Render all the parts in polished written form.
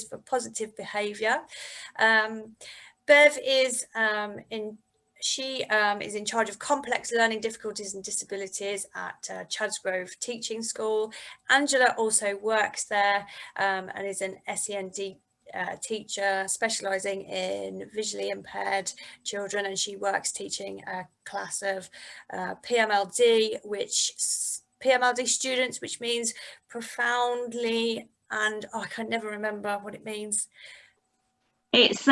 for positive behaviour. Bev is is in charge of complex learning difficulties and disabilities at Chadsgrove Teaching School. Angela also works there and is an SEND teacher specialising in visually impaired children, and she works teaching a class of PMLD students, which means profoundly, and I can never remember what it means. It's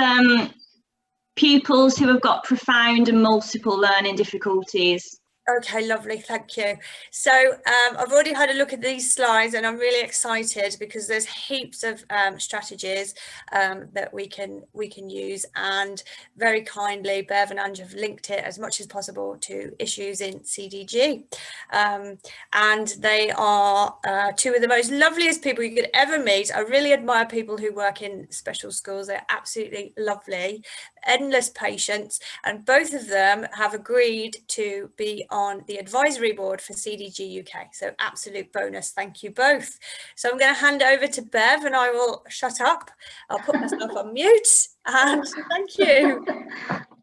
pupils who have got profound and multiple learning difficulties. Okay, lovely, thank you. So I've already had a look at these slides and I'm really excited because there's heaps of strategies that we can use, and very kindly Bev and Ange have linked it as much as possible to issues in CDG. And they are two of the most loveliest people you could ever meet. I really admire people who work in special schools. They're absolutely lovely, endless patience, and both of them have agreed to be on the advisory board for CDG UK. So absolute bonus. Thank you both. So I'm going to hand over to Bev and I will shut up. I'll put myself on mute and thank you.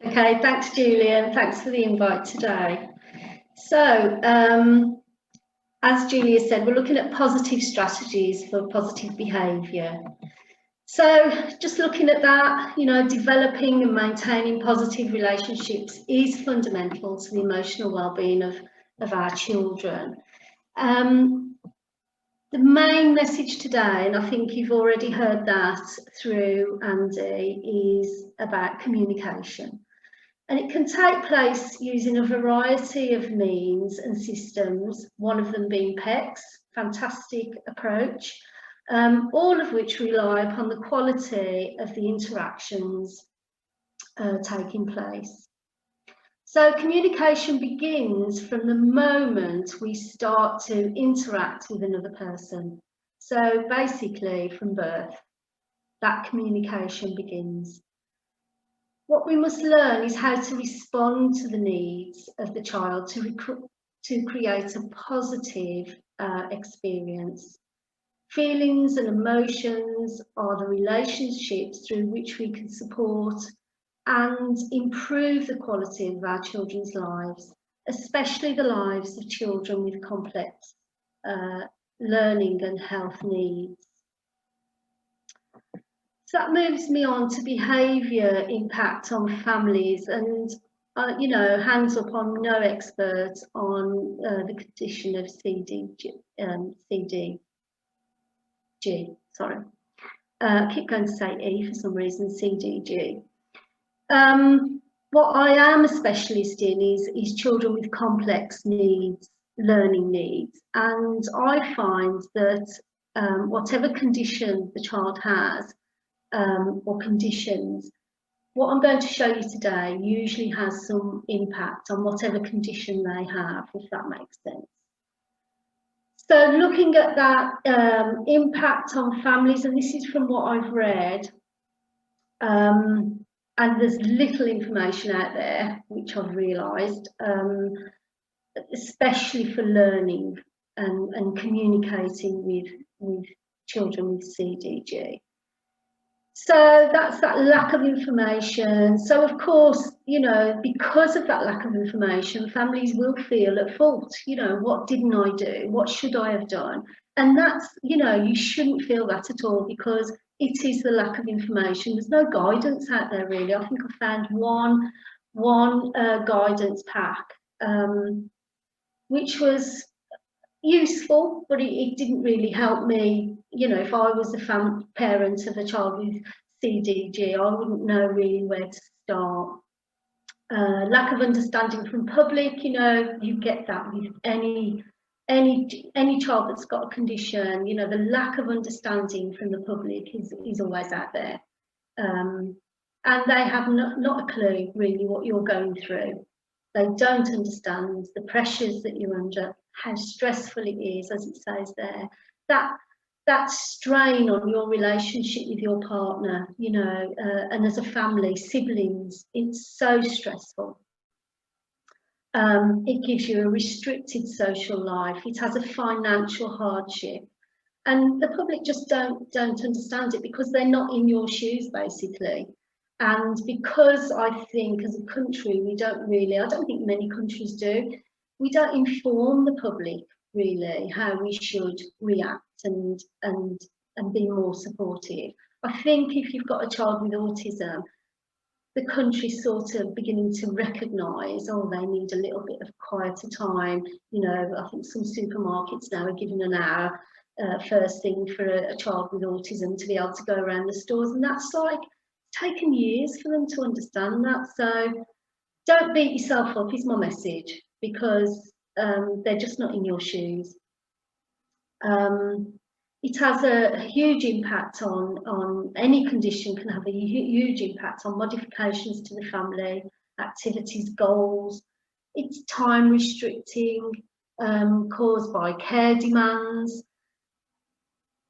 Okay, thanks Julia, and thanks for the invite today. So as Julia said, we're looking at positive strategies for positive behaviour. So just looking at that, you know, developing and maintaining positive relationships is fundamental to the emotional well-being of our children. The main message today, and I think you've already heard that through Andy, is about communication. And it can take place using a variety of means and systems, one of them being PECS, fantastic approach, all of which rely upon the quality of the interactions taking place. So communication begins from the moment we start to interact with another person. So basically from birth, that communication begins. What we must learn is how to respond to the needs of the child to create a positive experience. Feelings and emotions are the relationships through which we can support and improve the quality of our children's lives, especially the lives of children with complex learning and health needs. So that moves me on to behaviour impact on families, and you know, hands up, I'm no expert on the condition of CDG, sorry. I keep going to say E for some reason, CDG. What I am a specialist in is children with complex needs, learning needs, and I find that whatever condition the child has, or conditions, what I'm going to show you today usually has some impact on whatever condition they have, if that makes sense. So looking at that impact on families, and this is from what I've read, and there's little information out there, which I've realised, especially for learning and communicating with children with CDG. So that's that lack of information. So of course, you know, because of that lack of information, families will feel at fault. You know, what didn't I do? What should I have done? And that's, you know, you shouldn't feel that at all, because it is the lack of information. There's no guidance out there really. I think I found one guidance pack, which was useful, but it didn't really help me. You know, if I was the parent of a child with CDG, I wouldn't know really where to start. Lack of understanding from public, you know, you get that with any child that's got a condition. You know, the lack of understanding from the public is always out there, and they have not a clue really what you're going through. They don't understand the pressures that you're under, how stressful it is, as it says there, that strain on your relationship with your partner, you know, and as a family, siblings, it's so stressful. It gives you a restricted social life. It has a financial hardship. And the public just don't understand it because they're not in your shoes, basically. And because I think as a country, we don't really, I don't think many countries do, we don't inform the public really how we should react and be more supportive. I think if you've got a child with autism, the country's sort of beginning to recognise, oh, they need a little bit of quieter time. You know, I think some supermarkets now are giving an hour first thing for a child with autism to be able to go around the stores, and that's like taken years for them to understand that. So don't beat yourself up is my message, because they're just not in your shoes. It has a huge impact on any condition, can have a huge impact on modifications to the family, activities, goals. It's time restricting, caused by care demands,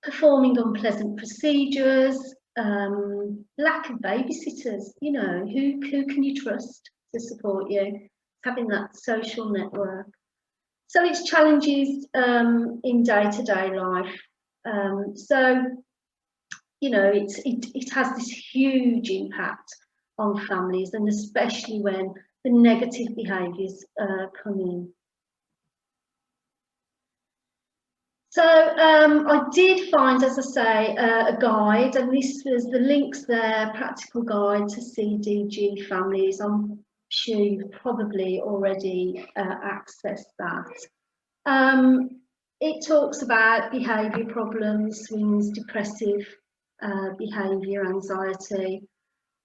performing unpleasant procedures, lack of babysitters. You know, who can you trust to support you? Having that social network. So it's challenges in day-to-day life. So, you know, it has this huge impact on families, and especially when the negative behaviours come in. So I did find, as I say, a guide, and this was the links there, practical guide to CDG families. I'm sure you've probably already accessed that. It talks about behaviour problems, swings, depressive behaviour, anxiety,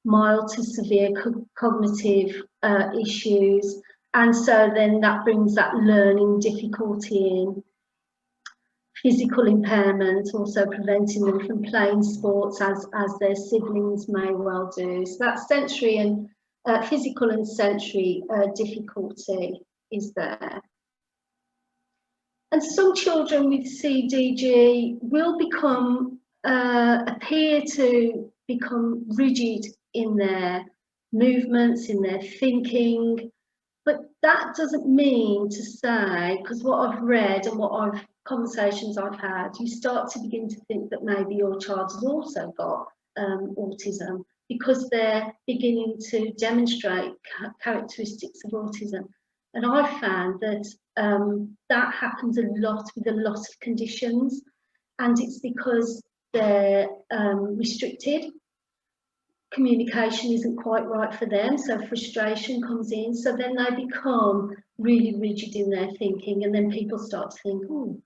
mild to severe cognitive issues, and so then that brings that learning difficulty in. Physical impairment, also preventing them from playing sports as their siblings may well do. So that sensory and physical and sensory difficulty is there. And some children with CDG will appear to become rigid in their movements, in their thinking, but that doesn't mean to say, because what I've read and conversations I've had, you start to begin to think that maybe your child has also got autism, because they're beginning to demonstrate characteristics of autism. And I've found that that happens a lot with a lot of conditions, and it's because they're restricted. Communication isn't quite right for them, so frustration comes in, so then they become really rigid in their thinking, and then people start to think, oh,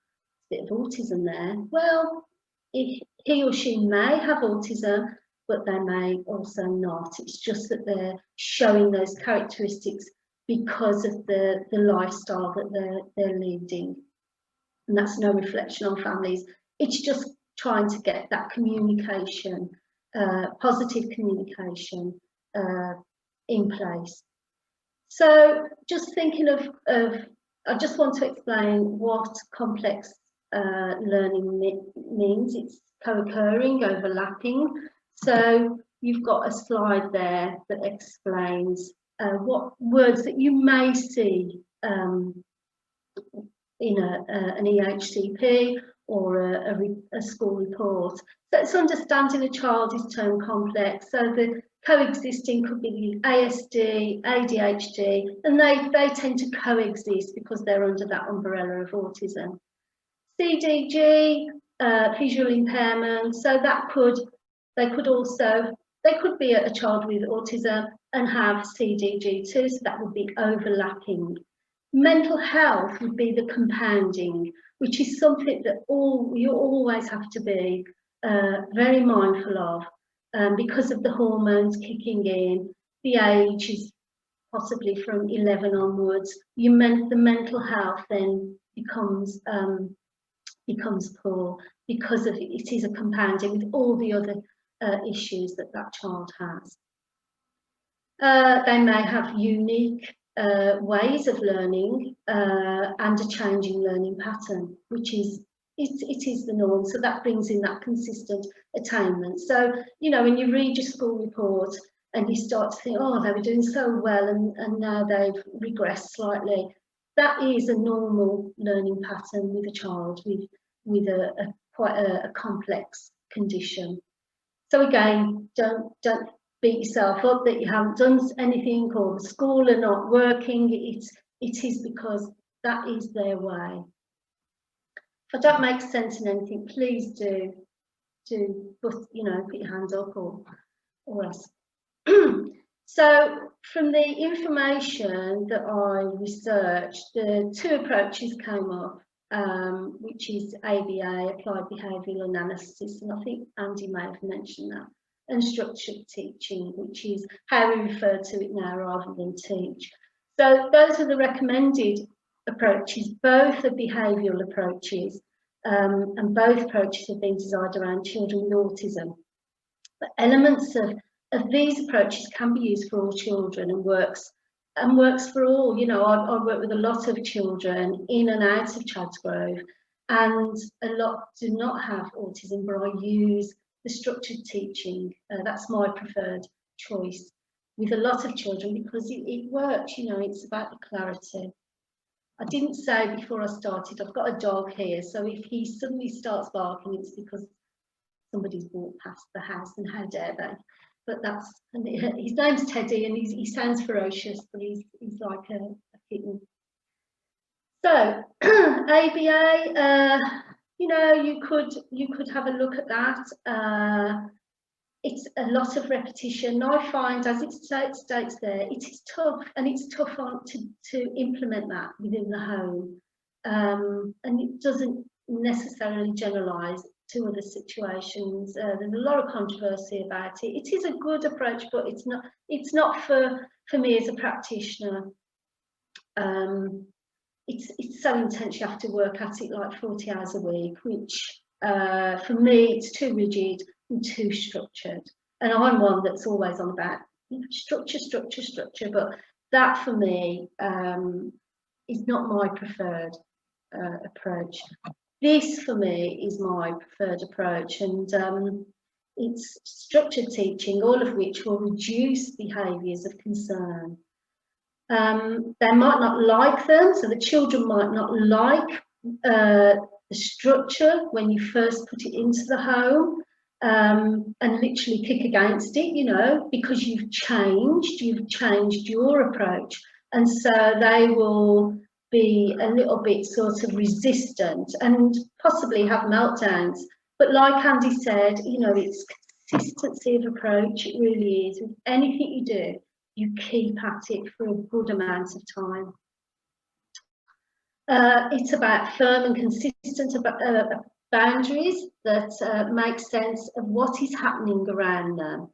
a bit of autism there. Well, he or she may have autism, but they may also not. It's just that they're showing those characteristics because of the lifestyle that they're leading, and that's no reflection on families. It's just trying to get that communication, positive communication in place. So just thinking of I just want to explain what complex learning means. It's co-occurring, overlapping. So you've got a slide there that explains what words that you may see in an EHCP or a school report. So it's understanding a child is termed complex. So the coexisting could be ASD, ADHD, and they tend to coexist because they're under that umbrella of autism. CDG, visual impairment. So that they could be a child with autism and have CDG too. So that would be overlapping. Mental health would be the compounding, which is something that you always have to be very mindful of, because of the hormones kicking in. The age is possibly from 11 onwards. The mental health then becomes poor because of it is a compounding with all the other issues that child has. They may have unique ways of learning and a changing learning pattern, which is it is the norm. So that brings in that consistent attainment. So, you know, when you read your school report and you start to think, oh, they were doing so well and now they've regressed slightly, that is a normal learning pattern with a child with a quite a complex condition. So again, don't beat yourself up that you haven't done anything or the school are not working. It is because that is their way. If I don't make sense in anything, please do put your hand up or else. So from the information that I researched, the two approaches came up, which is ABA, Applied Behavioural Analysis, and I think Andy may have mentioned that, and structured teaching, which is how we refer to it now rather than teach. So those are the recommended approaches. Both are behavioural approaches, and both approaches have been designed around children with autism. But elements of these approaches can be used for all children and works for all. You know, I work with a lot of children in and out of Chadsgrove, and a lot do not have autism, but I use the structured teaching. That's my preferred choice with a lot of children because it works. You know, it's about the clarity. I didn't say before I started, I've got a dog here, so if he suddenly starts barking, it's because somebody's walked past the house, and how dare they? But his name's Teddy, and he sounds ferocious, but he's like a kitten. So ABA, you know, you could have a look at that. It's a lot of repetition. I find, as it states there, it is tough, and it's tough to implement that within the home, and it doesn't necessarily generalise to other situations. There's a lot of controversy about it. It is a good approach, but it's not for me as a practitioner. It's so intense. You have to work at it like 40 hours a week, which for me it's too rigid and too structured. And I'm one that's always on about structure, but that for me is not my preferred approach. This for me is my preferred approach, and it's structured teaching, all of which will reduce behaviours of concern. They might not like them, so the children might not like the structure when you first put it into the home, and literally kick against it, you know, because you've changed your approach, and so they will be a little bit sort of resistant and possibly have meltdowns. But like Andy said, you know, it's consistency of approach. It really is. With anything you do, you keep at it for a good amount of time. It's about firm and consistent boundaries that make sense of what is happening around them.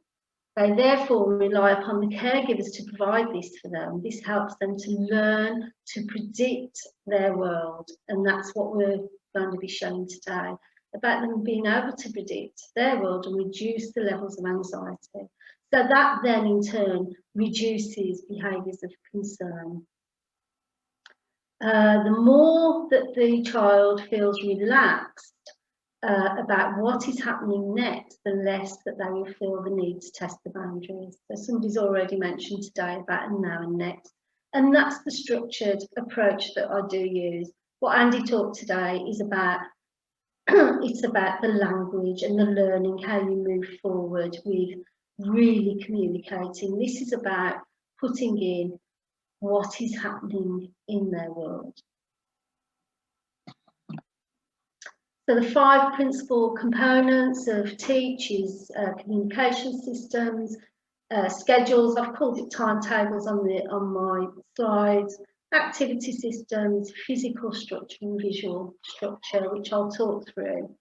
They therefore rely upon the caregivers to provide this for them. This helps them to learn to predict their world, and that's what we're going to be showing today, about them being able to predict their world and reduce the levels of anxiety. So that then in turn reduces behaviours of concern. The more that the child feels relaxed about what is happening next, the less that they will feel the need to test the boundaries. So somebody's already mentioned today about a now and next, and that's the structured approach that I do use. What Andy talked today is about it's about the language and the learning, how you move forward with really communicating. This is about putting in what is happening in their world. So the 5 principal components of TEACH is communication systems, schedules. I've called it timetables on my slides. Activity systems, physical structure and visual structure, which I'll talk through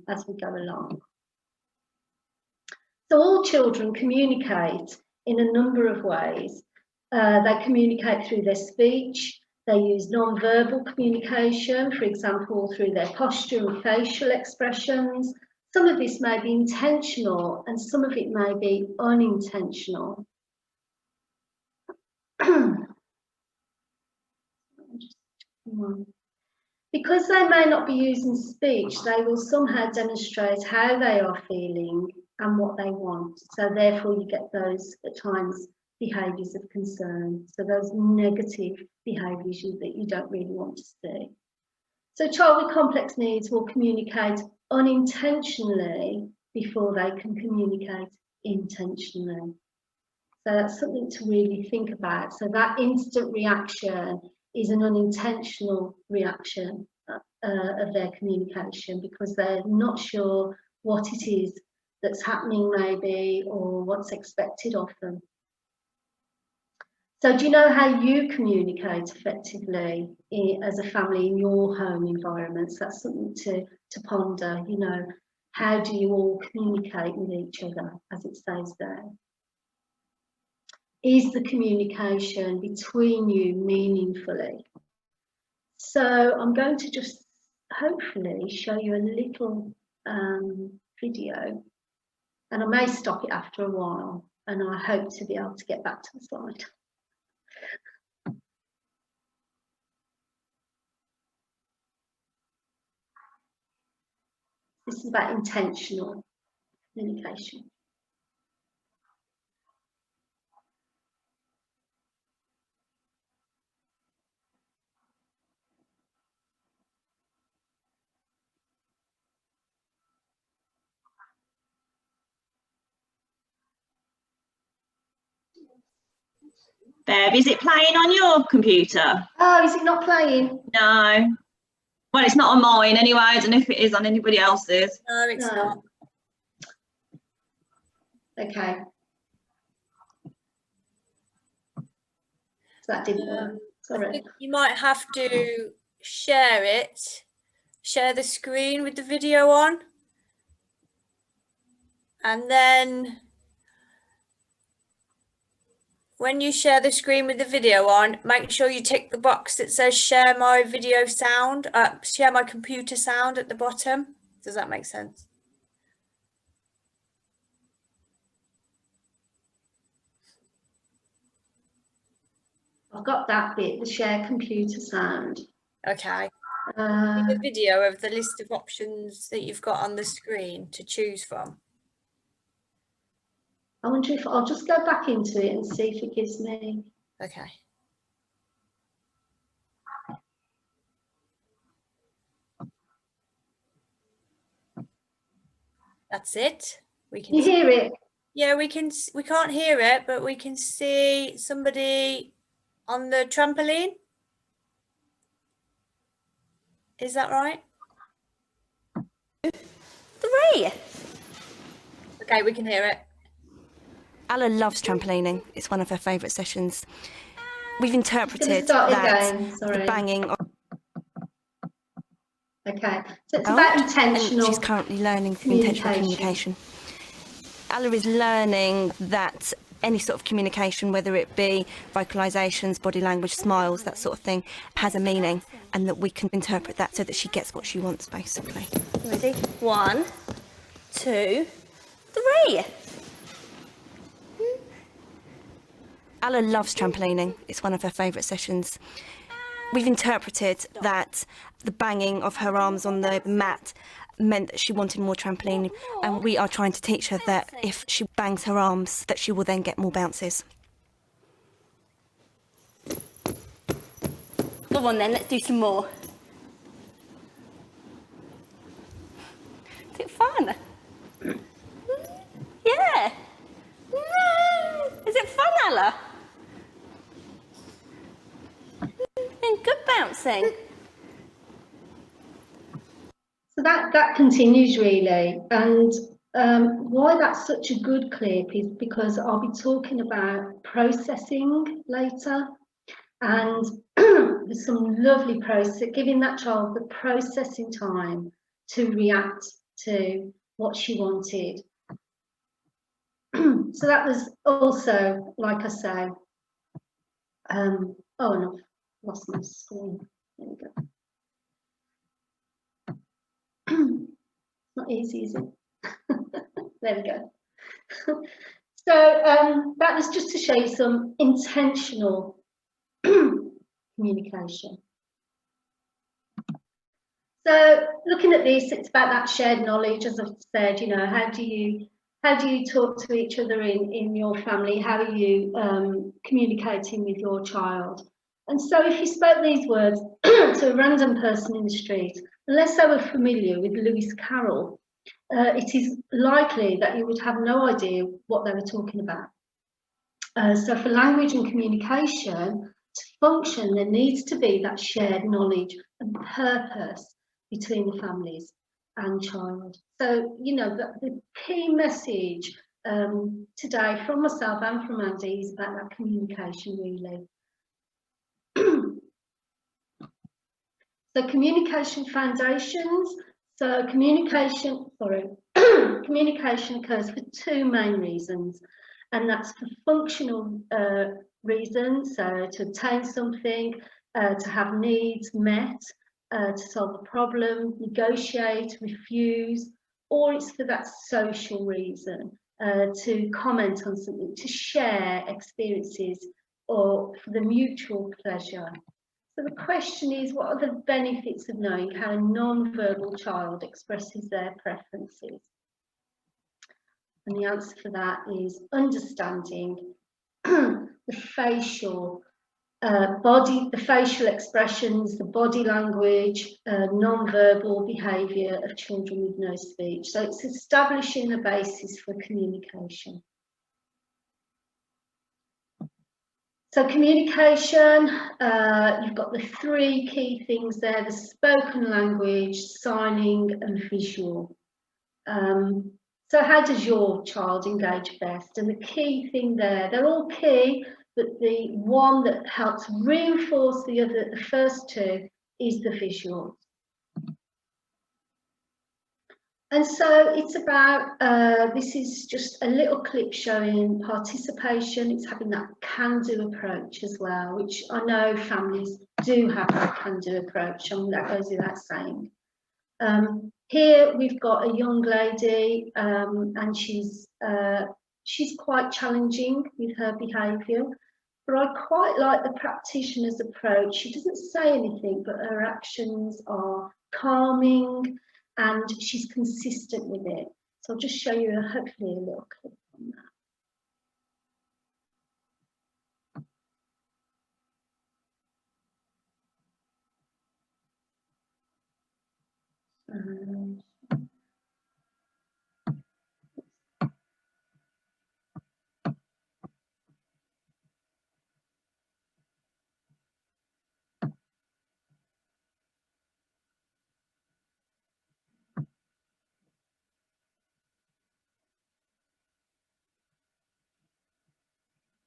as we go along. So all children communicate in a number of ways. They communicate through their speech. They use non-verbal communication, for example, through their posture and facial expressions. Some of this may be intentional and some of it may be unintentional. Because they may not be using speech, they will somehow demonstrate how they are feeling and what they want. So therefore you get those, at times, behaviours of concern. So those negative behaviours that you don't really want to see. So a child with complex needs will communicate unintentionally before they can communicate intentionally. So that's something to really think about. So that instant reaction is an unintentional reaction of their communication, because they're not sure what it is that's happening maybe, or what's expected of them. So do you know how you communicate effectively as a family in your home environments? That's something to ponder, you know. How do you all communicate with each other, as it says there? Is the communication between you meaningfully? So I'm going to just hopefully show you a little video, and I may stop it after a while, and I hope to be able to get back to the slide. This is about intentional communication. Bev, is it playing on your computer? Oh, is it not playing? No. Well, it's not on mine anyway. I don't know if it is on anybody else's. No, it's not. Okay. So that didn't work. I Sorry. think you might have to share it, share the screen with the video on, and then when you share the screen with the video on, make sure you tick the box that says share my video sound, share my computer sound at the bottom. Does that make sense? I've got that bit, the share computer sound. Okay. The video of the list of options that you've got on the screen to choose from. I wonder if I'll just go back into it and see if it gives me. Okay. That's it. We can. You hear it? Yeah, we can. We can't hear it, but we can see somebody on the trampoline. Is that right? 3. Okay, we can hear it. Ella loves trampolining. It's one of her favourite sessions. We've interpreted Start that again. Sorry. the banging of Okay, so it's about intentional. And she's currently learning intentional communication. Ella is learning that any sort of communication, whether it be vocalisations, body language, smiles, that sort of thing, has a meaning, and that we can interpret that so that she gets what she wants, basically. Ready? 1, 2, 3. Ella loves trampolining. It's one of her favourite sessions. We've interpreted that the banging of her arms on the mat meant that she wanted more trampoline, and we are trying to teach her that if she bangs her arms, that she will then get more bounces. Go on then, let's do some more. Is it fun? Yeah. Is it fun, Ella? Been good bouncing. So that continues really, and why that's such a good clip is because I'll be talking about processing later, and there's some lovely process, giving that child the processing time to react to what she wanted. So that was also, like I say, oh, and I've lost my screen. There we go. Not easy, is it? There we go. So that was just to show you some intentional communication. So looking at this, it's about that shared knowledge, as I've said. You know, how do you talk to each other in your family? How are you communicating with your child? And so if you spoke these words, to a random person in the street, unless they were familiar with Lewis Carroll, it is likely that you would have no idea what they were talking about. So for language and communication to function, there needs to be that shared knowledge and purpose between the families and child. So, you know, the key message today from myself and from Andy is about that communication, really. So communication foundations. So communication occurs for two main reasons, and that's for functional reasons, so to obtain something, to have needs met, to solve a problem, negotiate, refuse, or it's for that social reason, to comment on something, to share experiences, or for the mutual pleasure. So the question is, what are the benefits of knowing how a non-verbal child expresses their preferences? And the answer for that is understanding the facial expressions, the body language, non-verbal behaviour of children with no speech. So it's establishing the basis for communication. So communication, you've got the three key things there: the spoken language, signing and visual. So how does your child engage best? And the key thing there, they're all key, but the one that helps reinforce the first two is the visual. And so it's about, this is just a little clip showing participation. It's having that can-do approach as well, which I know families do have that can-do approach, and that goes without saying. Here we've got a young lady, and she's quite challenging with her behaviour, but I quite like the practitioner's approach. She doesn't say anything, but her actions are calming, and she's consistent with it. So I'll just show you hopefully a little clip on that.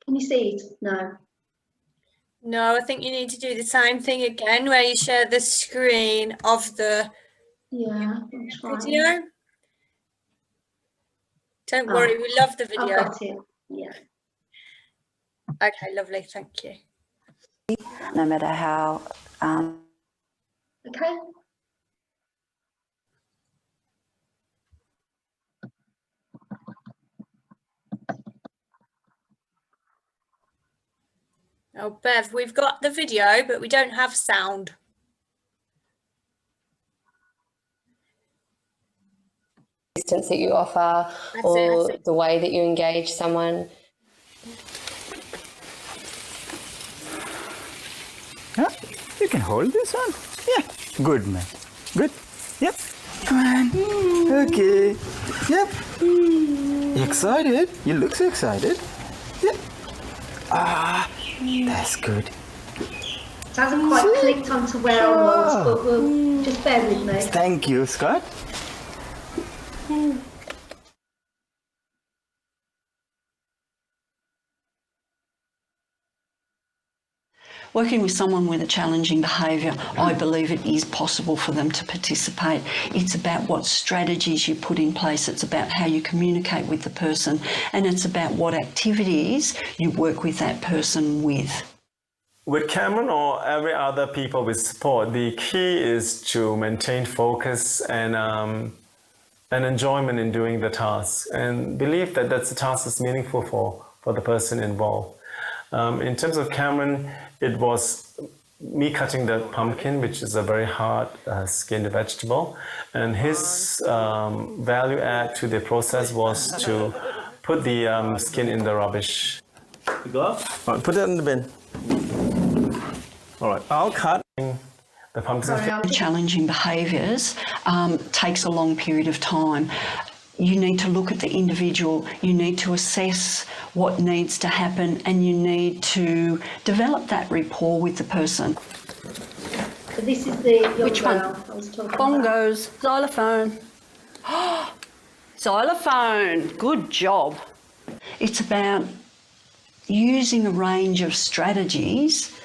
Can you see it? No. No, I think you need to do the same thing again, where you share the screen of the video. Don't worry, we love the video. I've got it. Yeah. Okay, lovely, thank you. No matter how. Okay. Oh, Bev, we've got the video, but we don't have sound. Assistance that you offer, or the way that you engage someone. Yeah, you can hold this one. Yeah, good man. Good. Yep. Come on. Okay. Yep. Excited? You look so excited. Yep. Ah, that's good. It hasn't quite clicked onto where I was, but we'll just bear with me. Thank you, Scott. Working with someone with a challenging behaviour, I believe it is possible for them to participate. It's about what strategies you put in place, it's about how you communicate with the person, and it's about what activities you work with that person with. With Cameron or every other people with support, the key is to maintain focus and enjoyment in doing the task, and believe that the task is meaningful for the person involved. In terms of Cameron, it was me cutting the pumpkin, which is a very hard skinned vegetable, and his value add to the process was to put the skin in the rubbish. The glove? All right, put it in the bin. All right, I'll cut The pumpkin Sorry, Challenging behaviours takes a long period of time. You need to look at the individual, you need to assess what needs to happen, and you need to develop that rapport with the person. So this is the young Which one? girl I was talking about. Bongos, xylophone. Xylophone, good job. It's about using a range of strategies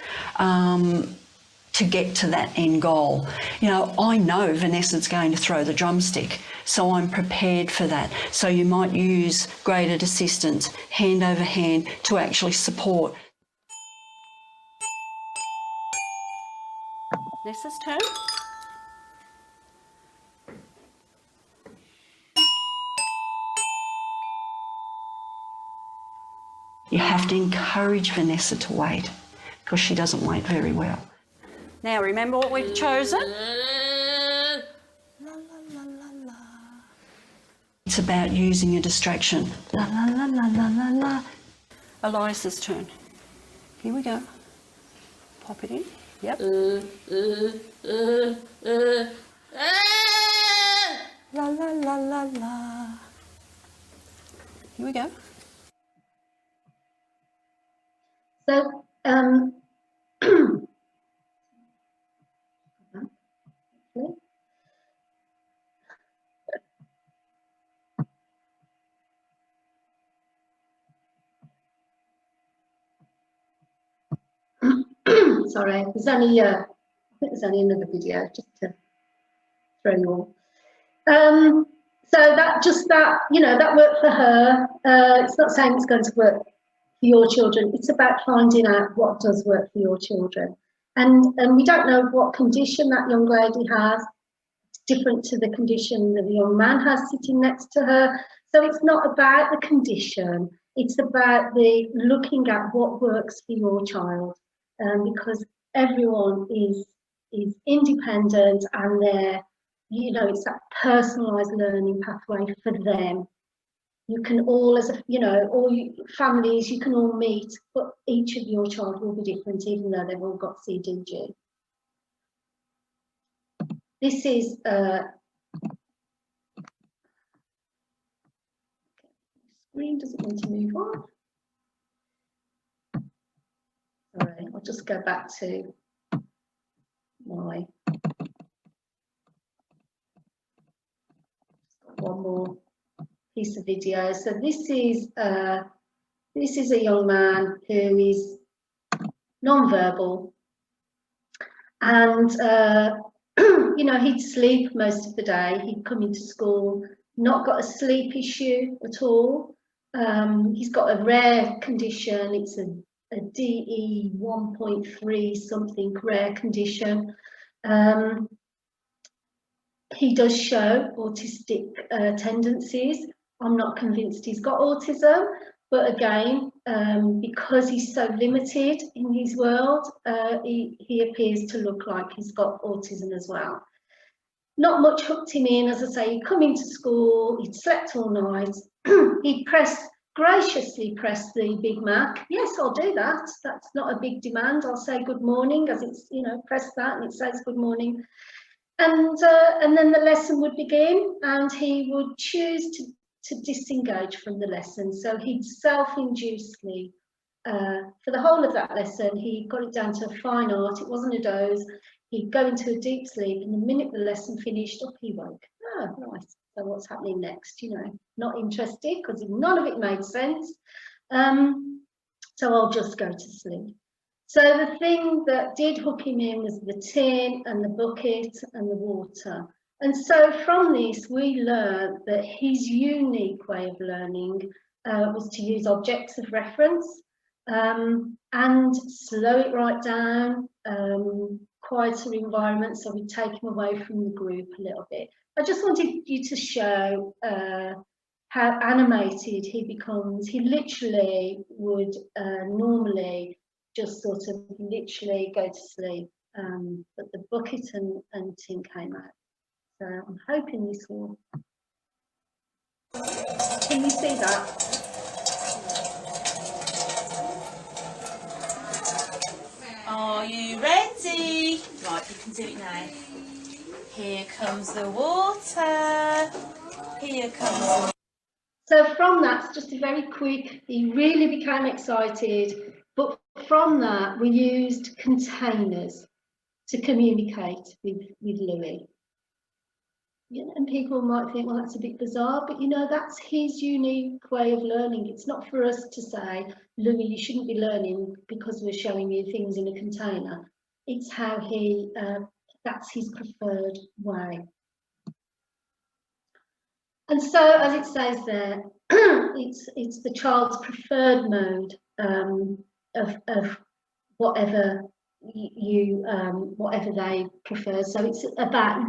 to get to that end goal. You know, I know Vanessa's going to throw the drumstick, so I'm prepared for that. So you might use graded assistance, hand over hand, to actually support. Nessa's turn. You have to encourage Vanessa to wait, because she doesn't wait very well. Now remember what we've chosen? It's about using a distraction. La la la la la la la. Elias's turn. Here we go. Pop it in. Yep. La la la la la. Here we go. So, sorry, there's only I think there's only another video just to throw you all. So that that worked for her. It's not saying it's going to work for your children. It's about finding out what does work for your children. And we don't know what condition that young lady has. It's different to the condition that the young man has sitting next to her. So it's not about the condition. It's about the looking at what works for your child. Because everyone is independent, and they're, it's that personalised learning pathway for them. You can all, all families, you can all meet, but each of your child will be different, even though they've all got CDG. This is screen doesn't want to move on. Sorry, I'll just go back to my one more piece of video. So this is a young man who is non-verbal, and he'd sleep most of the day. He'd come into school, not got a sleep issue at all. He's got a rare condition. It's a DE 1.3 something rare condition. He does show autistic tendencies. I'm not convinced he's got autism, but again, because he's so limited in his world, he appears to look like he's got autism as well. Not much hooked him in. As I say, he'd come into school, he'd slept all night, he'd graciously press the Big Mac. Yes, I'll do that. That's not a big demand. I'll say good morning, as it's, press that and it says good morning. And then the lesson would begin, and he would choose to disengage from the lesson. So he'd self-inducedly, for the whole of that lesson, he got it down to a fine art. It wasn't a doze. He'd go into a deep sleep, and the minute the lesson finished, up he woke. Oh, right. So what's happening next? Not interested, because none of it made sense. So I'll just go to sleep. So the thing that did hook him in was the tin and the bucket and the water. And so from this, we learned that his unique way of learning was to use objects of reference and slow it right down, quieter environment, so we take him away from the group a little bit. I just wanted you to show how animated he becomes. He literally would normally just sort of literally go to sleep, but the bucket and tin came out. So I'm hoping this will. Can you see that? Are you ready? Right, You can do it now. Here comes the water. Here comes the... So from that, it's just a very quick, he really became excited, but from that we used containers to communicate with Louis. You know, and people might think, well, that's a bit bizarre, but you know, that's his unique way of learning. It's not for us to say, Louis, you shouldn't be learning because we're showing you things in a container. It's how he, that's his preferred way. And so, as it says there, it's the child's preferred mode of whatever whatever they prefer. So it's about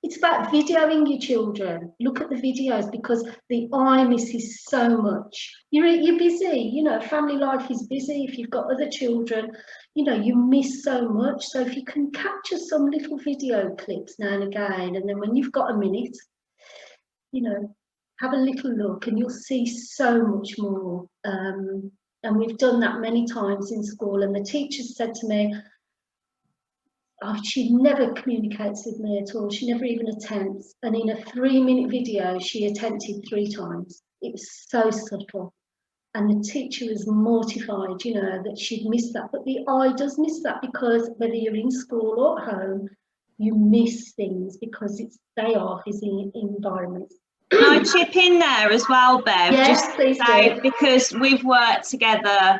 it's about videoing your children. Look at the videos, because the eye misses so much. You're busy, you know, family life is busy. If you've got other children, you know, you miss so much. So if you can capture some little video clips now and again, and then when you've got a minute, you know, have a little look and you'll see so much more. And we've done that many times in school, and the teachers said to me, oh, she never communicates with me at all. She never even attempts. And in a 3-minute video, she attempted 3 times. It was so subtle. And the teacher was mortified, you know, that she'd missed that. But the eye does miss that, because whether you're in school or at home, you miss things because they are his environments. Can I chip in there as well, Bev? Yes, just please do. Because we've worked together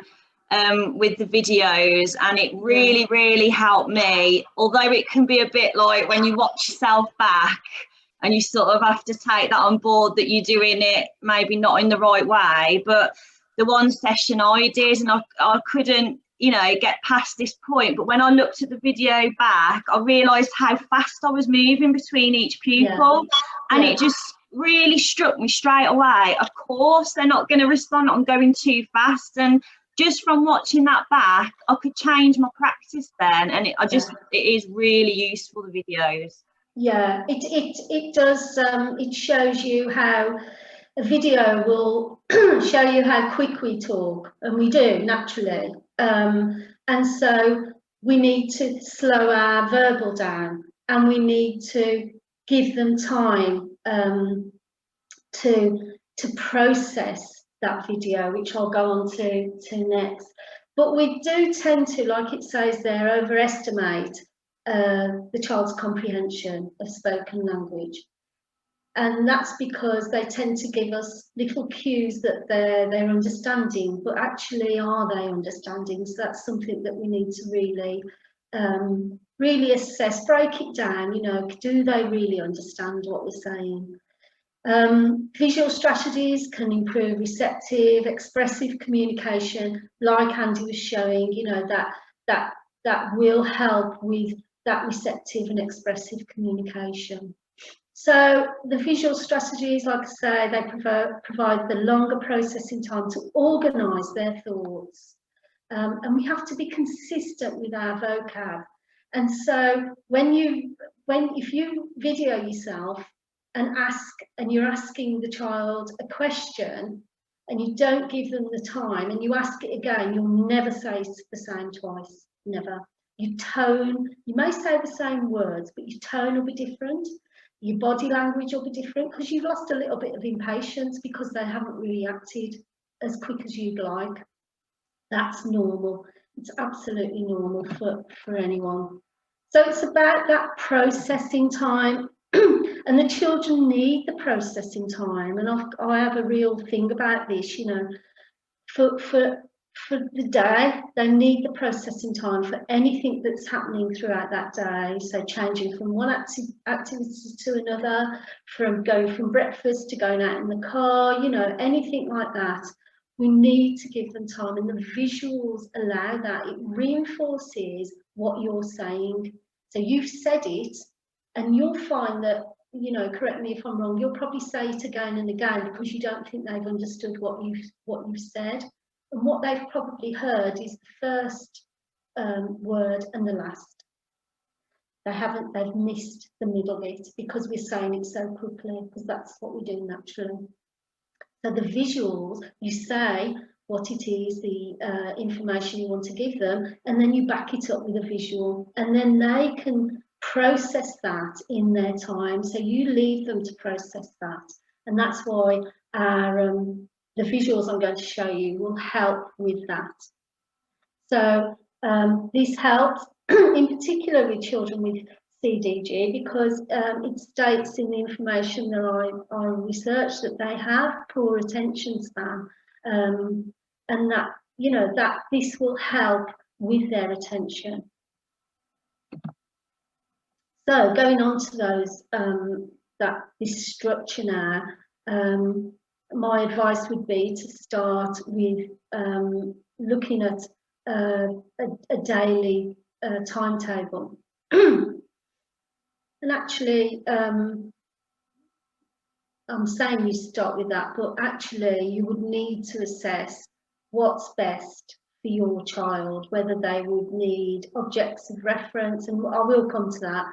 with the videos, and it really helped me, although it can be a bit like when you watch yourself back and you sort of have to take that on board that you're doing it maybe not in the right way. But the one session I did, and I couldn't, you know, get past this point, but when I looked at the video back, I realised how fast I was moving between each pupil, and it just really struck me straight away. Of course they're not going to respond, I'm going too fast. And just from watching that back, I could change my practice then, and it is really useful, the videos. Yeah, it does. It shows you how a video will show you how quick we talk, and we do naturally. And so we need to slow our verbal down, and we need to give them time to process that video, which I'll go on to next. But we do tend to, like it says there, overestimate the child's comprehension of spoken language. And that's because they tend to give us little cues that they're understanding, but actually, are they understanding? So that's something that we need to really assess, break it down, you know, do they really understand what we're saying? Visual strategies can improve receptive, expressive communication, like Andy was showing, you know, that will help with that receptive and expressive communication. So the visual strategies, like I say, they provide the longer processing time to organise their thoughts. And we have to be consistent with our vocab. And so if you video yourself and you're asking the child a question and you don't give them the time and you ask it again, you'll never say the same twice, never. You may say the same words, but your tone will be different. Your body language will be different, because you've lost a little bit of impatience because they haven't reacted as quick as you'd like. That's normal. It's absolutely normal for anyone. So it's about that processing time, and the children need the processing time. And I have a real thing about this, you know, for the day, they need the processing time for anything that's happening throughout that day. So changing from one activity to another, from going from breakfast to going out in the car, you know, anything like that. We need to give them time, and the visuals allow that. It reinforces what you're saying. So you've said it, and you'll find that, you know, correct me if I'm wrong, you'll probably say it again and again because you don't think they've understood what you've said. And what they've probably heard is the first word and the last. They've missed the middle bit because we're saying it so quickly, because that's what we do naturally. So the visuals, you say what it is, the information you want to give them, and then you back it up with a visual, and then they can process that in their time. So you leave them to process that, and that's why our the visuals I'm going to show you will help with that. So this helps in particular with children with CDG, because it states in the information that I researched that they have poor attention span, and that, you know, that this will help with their attention. So going on to those, this structure now, my advice would be to start with looking at a daily timetable. And actually, I'm saying you start with that, but actually you would need to assess what's best for your child, whether they would need objects of reference, and I will come to that,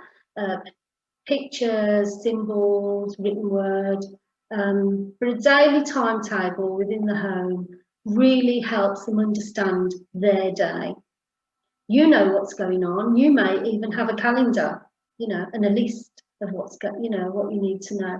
pictures, symbols, written word, but a daily timetable within the home really helps them understand their day. You know what's going on. You may even have a calendar, you know, and a list of what's you know, what you need to know.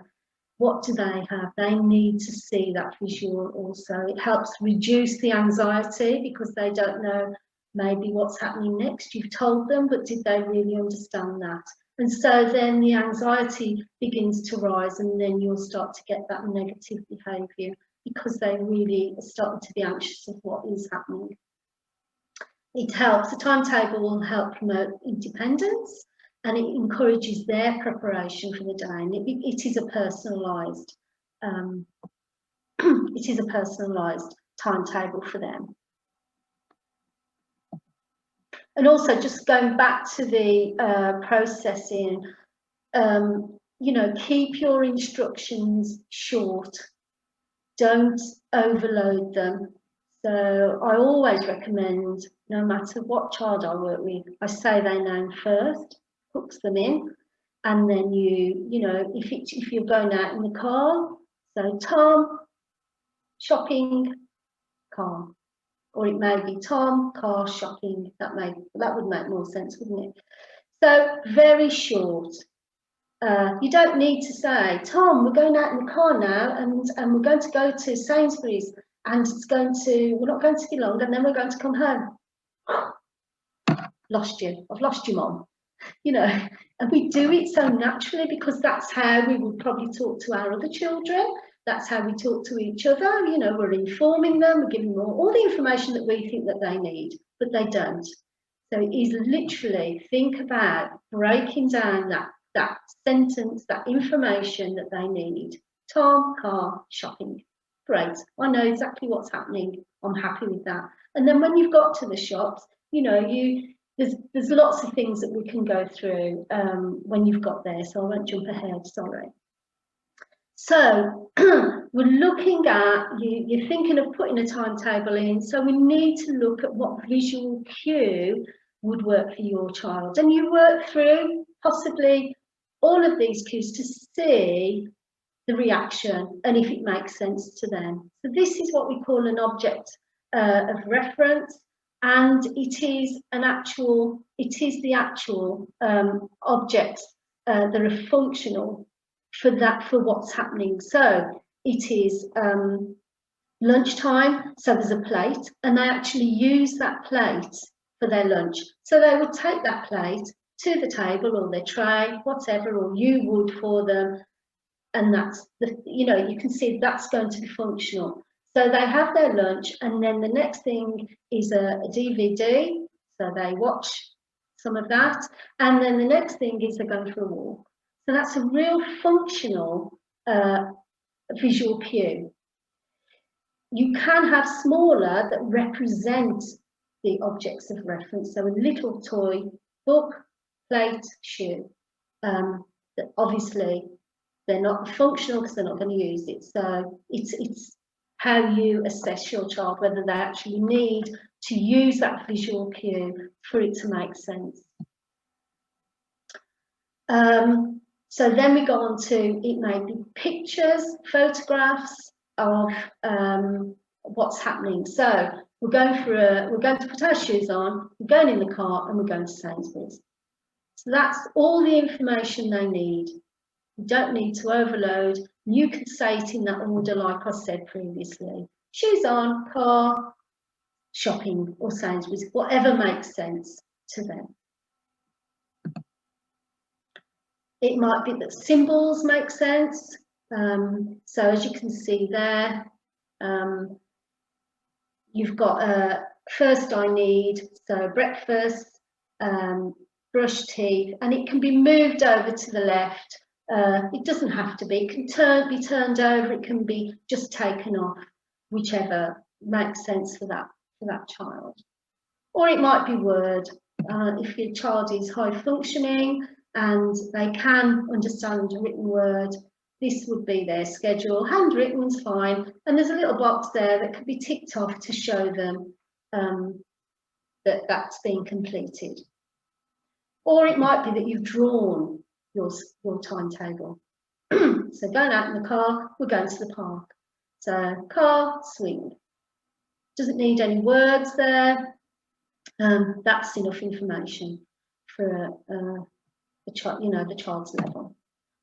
What do they have? They need to see that visual also. It helps reduce the anxiety, because they don't know maybe what's happening next. You've told them, but did they really understand that? And so then the anxiety begins to rise, and then you'll start to get that negative behaviour, because they really are starting to be anxious of what is happening. It helps, the timetable will help promote independence, and it encourages their preparation for the day, and it is a personalised timetable for them. And also, just going back to the processing, you know, keep your instructions short. Don't overload them. So I always recommend, no matter what child I work with, I say their name first, hooks them in, and then you know, if you're going out in the car, so Tom, shopping, car. Or it may be Tom, car, shopping. That would make more sense, wouldn't it? So very short. You don't need to say, Tom, we're going out in the car now, and we're going to go to Sainsbury's, and we're not going to be long, and then we're going to come home. Lost you. I've lost you, Mom. You know, and we do it so naturally, because that's how we would probably talk to our other children. That's how we talk to each other. You know, we're informing them, we're giving them all the information that we think that they need, but they don't. So it is literally, think about breaking down that sentence, that information that they need. Tom, car, shopping. Great, I know exactly what's happening. I'm happy with that. And then when you've got to the shops, you know, there's lots of things that we can go through when you've got there, so I won't jump ahead, sorry. So we're looking at, you're thinking of putting a timetable in, so we need to look at what visual cue would work for your child. And you work through possibly all of these cues to see the reaction and if it makes sense to them. So this is what we call an object of reference, and it is the actual objects that are functional for what's happening. So it is lunchtime, so there's a plate, and they actually use that plate for their lunch. So they would take that plate to the table, or their tray, whatever, or you would for them, and that's you know, you can see that's going to be functional. So they have their lunch, and then the next thing is a DVD, so they watch some of that, and then the next thing is they're going for a walk. So that's a real functional visual cue. You can have smaller that represent the objects of reference, so a little toy, book, plate, shoe. That obviously they're not functional because they're not going to use it. So it's how you assess your child, whether they actually need to use that visual cue for it to make sense. So then we go on to, it may be pictures, photographs of what's happening. So we're going to put our shoes on, we're going in the car, and we're going to Sainsbury's. So that's all the information they need. You don't need to overload. You can say it in that order like I said previously. Shoes on, car, shopping or Sainsbury's, whatever makes sense to them. It might be that symbols make sense. So as you can see there, you've got first I need, so breakfast, brush teeth, and it can be moved over to the left. It doesn't have to be. It can be turned over. It can be just taken off, whichever makes sense for that child. Or it might be word. If your child is high functioning and they can understand a written word, this would be their schedule. Handwritten's fine, and there's a little box there that could be ticked off to show them that that's been completed. Or it might be that you've drawn your timetable. So going out in the car, we're going to the park. So car, swing. Doesn't need any words there. That's enough information for the child's level.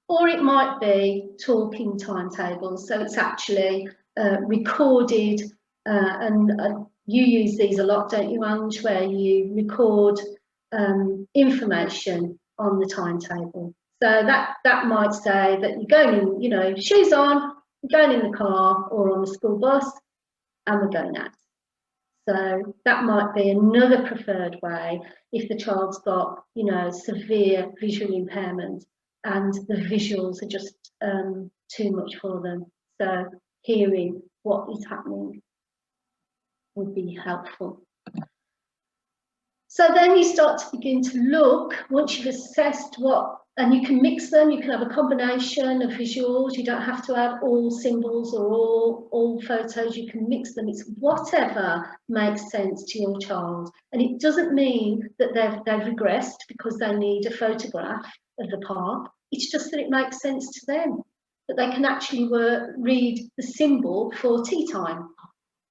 Or it might be talking timetables, so it's actually recorded, and you use these a lot, don't you, Ange, where you record information on the timetable. So that might say that you're going in, shoes on, you're going in the car or on the school bus, and we're going out. So that might be another preferred way if the child's got, severe visual impairment and the visuals are just too much for them. So hearing what is happening would be helpful. So then you start to begin to look, once you've assessed and you can mix them, you can have a combination of visuals, you don't have to have all symbols or all photos, you can mix them. It's whatever makes sense to your child. And it doesn't mean that they've regressed because they need a photograph of the park. It's just that it makes sense to them, that they can actually read the symbol for tea time.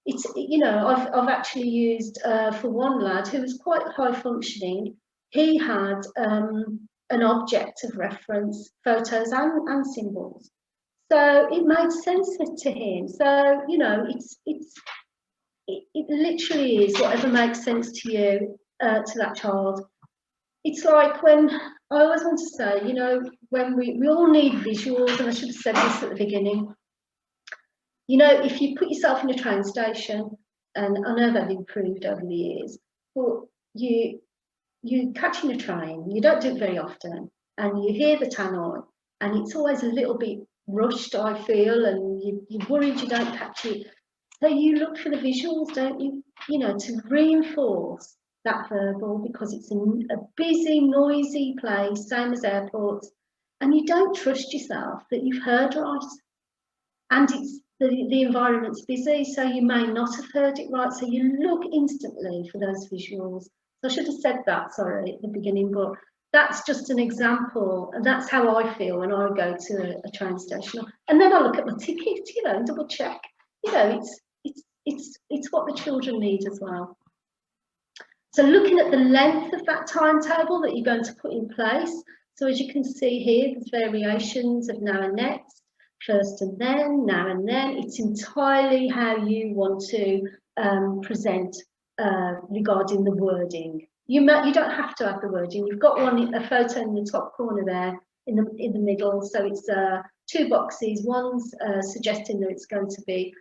It's, I've actually used for one lad who was quite high functioning. He had an object of reference, photos and symbols. So it made sense to him. So, it literally is whatever makes sense to you, to that child. It's like when, I always want to say, when we all need visuals, and I should have said this at the beginning. If you put yourself in a train station, and I know they've improved over the years, but you're catching a train, you don't do it very often, and you hear the tannoy, and it's always a little bit rushed, I feel, and you're worried you don't catch it. So you look for the visuals, don't you? To reinforce that verbal, because it's a busy, noisy place, same as airports, and you don't trust yourself that you've heard right. And it's the environment's busy, so you may not have heard it right. So you look instantly for those visuals. So I should have said that, sorry, at the beginning, but that's just an example, and that's how I feel when I go to a train station. And then I look at my ticket, and double check. It's what the children need as well. So looking at the length of that timetable that you're going to put in place. So as you can see here, there's variations of now and next, first and then, now and then. It's entirely how you want to present regarding the wording. You don't have to have the wording. You've got a photo in the top corner there, in the middle. So it's two boxes. One's suggesting that it's going to be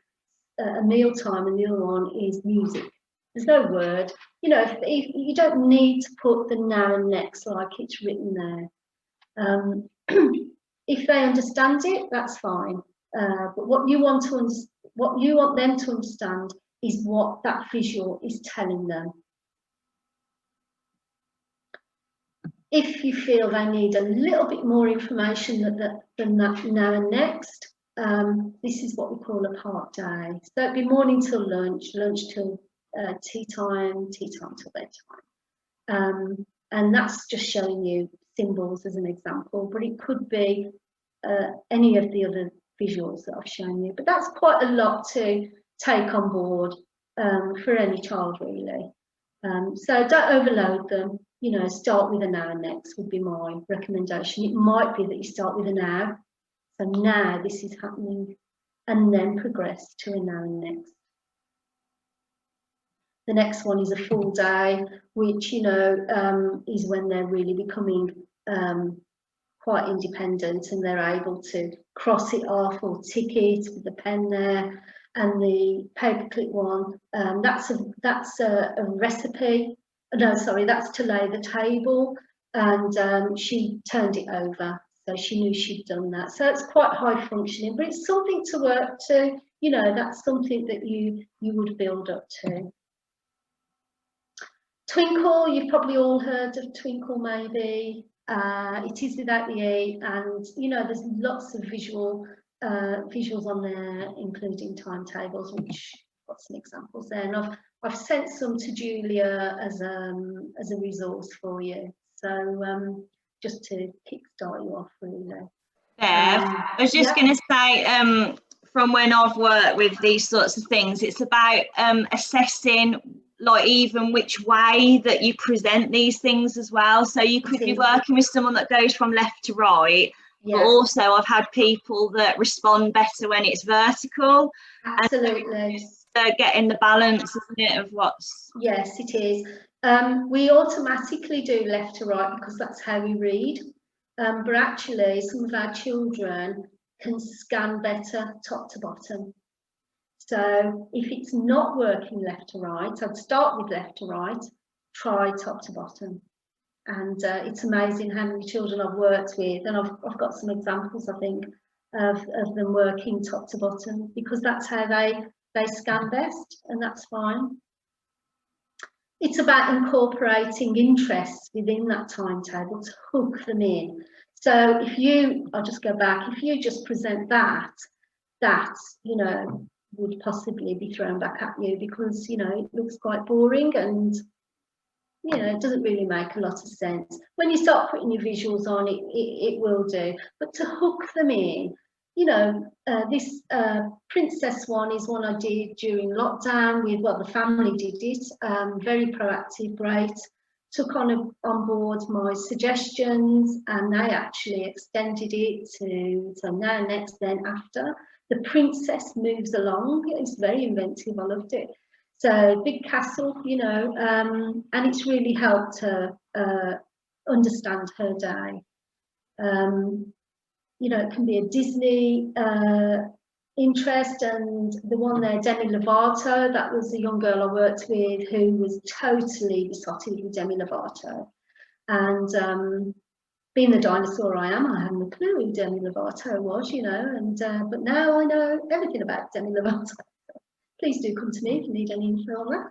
a meal time, and the other one is music. There's no word. If you don't need to put the now and next like it's written there. If they understand it, that's fine. But what you want them to understand is what that visual is telling them. If you feel they need a little bit more information than that now and next, this is what we call a part day. So it'd be morning till lunch, lunch till tea time till bedtime. And that's just showing you symbols as an example, but it could be any of the other visuals that I've shown you. But that's quite a lot to take on board for any child, really. So don't overload them. you know, start with a now next would be my recommendation. It might be that you start with a now. So now this is happening, and then progress to a now and next. The next one is a full day, which, you know, is when they're really becoming quite independent and they're able to cross it off or tick it with the pen there. And the paperclip one, that's a recipe. No, sorry, that's to lay the table, and she turned it over, so she knew she'd done that. So it's quite high functioning, but it's something to work to. You know, that's something that you would build up to. Twinkle, you've probably all heard of Twinkle, maybe. It is without the E, and you know, there's lots of visuals on there, including timetables, which I've got some examples there, and I've sent some to Julia as a resource for you. So just to kickstart you off, really. Bev, I was just going to say, from when I've worked with these sorts of things, it's about assessing, like, even which way that you present these things as well. So you could be working with someone that goes from left to right, but also I've had people that respond better when it's vertical. Absolutely. So getting the balance, isn't it, of what's... Yes, it is. We automatically do left to right because that's how we read. But actually, some of our children can scan better top to bottom. So if it's not working left to right, I'd start with left to right, try top to bottom. And it's amazing how many children I've worked with, and I've got some examples, I think, of them working top to bottom, because that's how they scan best, and that's fine. It's about incorporating interests within that timetable to hook them in. So if you, I'll just go back, if you just present that, you know, would possibly be thrown back at you because, you know, it looks quite boring and, you know, it doesn't really make a lot of sense. When you start putting your visuals on, it will do. But to hook them in, you know, this princess one is one I did during lockdown with, well, the family did it, very proactive, great. Took on board my suggestions, and they actually extended it to so now, next, then, after. The princess moves along. It's very inventive. I loved it. So big castle, you know, and it's really helped her understand her day. You know, it can be a Disney interest, and the one there, Demi Lovato, that was a young girl I worked with who was totally besotted with Demi Lovato. And being the dinosaur I am, I hadn't a clue who Demi Lovato was, you know, and but now I know everything about Demi Lovato. Please do come to me if you need any info on that.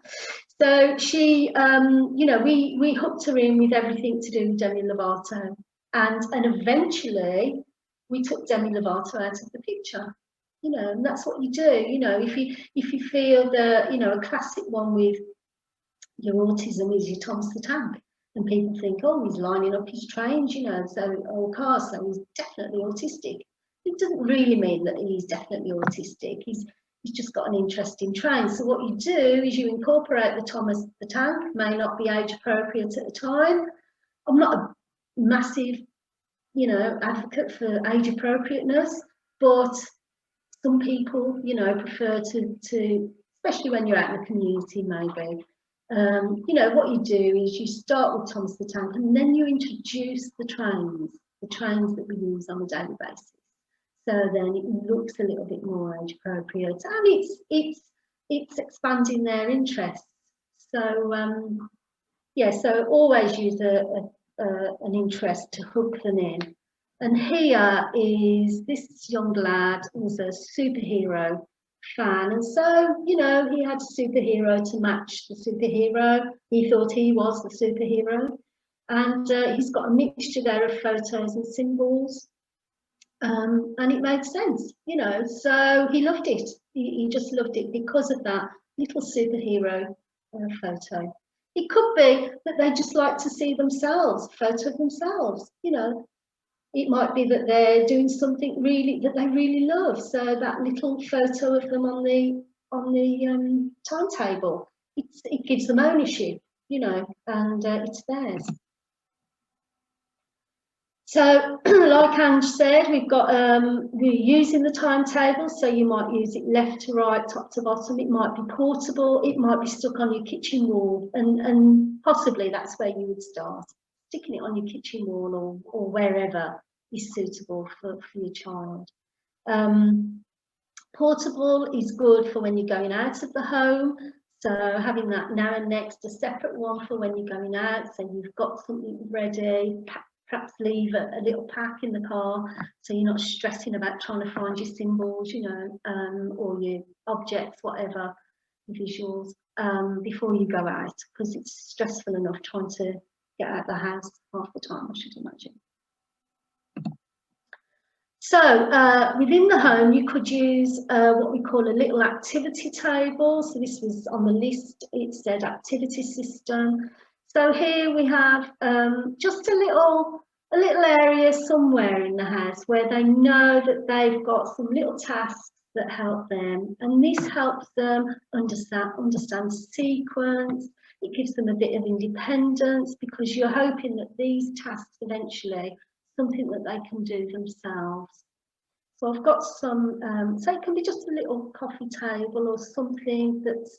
So she, you know, we hooked her in with everything to do with Demi Lovato, and eventually we took Demi Lovato out of the picture. You know, and that's what you do. You know, if you feel that, you know, a classic one with your autism is your Thomas the Tank, and people think, oh, he's lining up his trains, you know, so cars, so he's definitely autistic. It doesn't really mean that he's definitely autistic. He's just got an interest in trains. So what you do is you incorporate the Thomas the Tank. May not be age appropriate at the time. I'm not a massive, you know, advocate for age appropriateness, but some people, you know, prefer to, especially when you're out in the community, maybe. You know, what you do is you start with Thomas the Tank, and then you introduce the trains that we use on a daily basis. So then it looks a little bit more age appropriate, and it's expanding their interests. So yeah, so always use an interest to hook them in. And here is this young lad was a superhero fan, and so, you know, he had a superhero to match the superhero. He thought he was the superhero, and he's got a mixture there of photos and symbols, and it made sense, you know, so he loved it. He just loved it because of that little superhero photo. It could be that they just like to see themselves, photo of themselves, you know. It might be that they're doing something really that they really love. So that little photo of them on the timetable, it gives them ownership. you know, and it's theirs. So, like Ange said, we've got, we're using the timetables, so you might use it left to right, top to bottom. It might be portable, it might be stuck on your kitchen wall, and possibly that's where you would start, sticking it on your kitchen wall or wherever is suitable for your child. Portable is good for when you're going out of the home, so having that now and next, a separate one for when you're going out, so you've got something ready. Perhaps leave a little pack in the car, so you're not stressing about trying to find your symbols, you know, or your objects, whatever, visuals, before you go out, because it's stressful enough trying to get out of the house half the time, I should imagine. So within the home, you could use what we call a little activity table. So this was on the list, it said activity system. So here we have just a little area somewhere in the house where they know that they've got some little tasks that help them, and this helps them understand sequence. It gives them a bit of independence, because you're hoping that these tasks eventually something that they can do themselves. So I've got some, so it can be just a little coffee table or something that's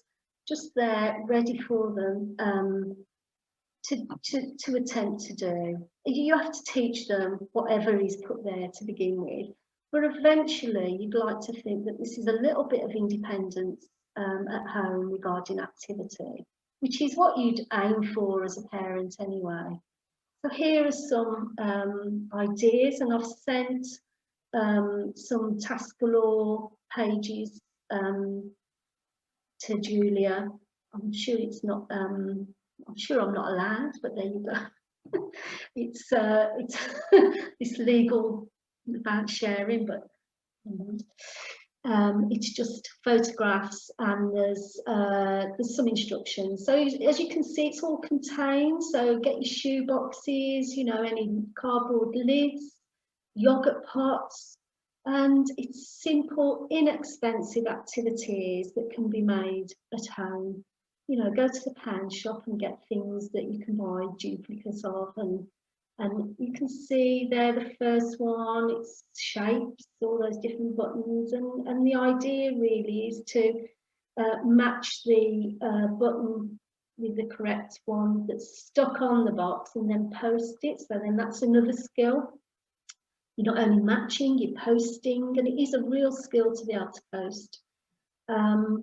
just there ready for them to attempt to do. You have to teach them whatever is put there to begin with, but eventually you'd like to think that this is a little bit of independence at home regarding activity, which is what you'd aim for as a parent anyway. So here are some ideas, and I've sent some task galore pages to Julia. I'm sure it's not. I'm sure I'm not allowed, but there you go. It's it's legal about sharing, but it's just photographs, and there's some instructions. So as you can see, it's all contained. So get your shoe boxes, you know, any cardboard lids, yogurt pots, and it's simple, inexpensive activities that can be made at home. You know, go to the pound shop and get things that you can buy duplicates of, and you can see there the first one, it's shapes, all those different buttons, and the idea really is to match the button with the correct one that's stuck on the box, and then post it. So then that's another skill. You're not only matching, you're posting, and it is a real skill to be able to post.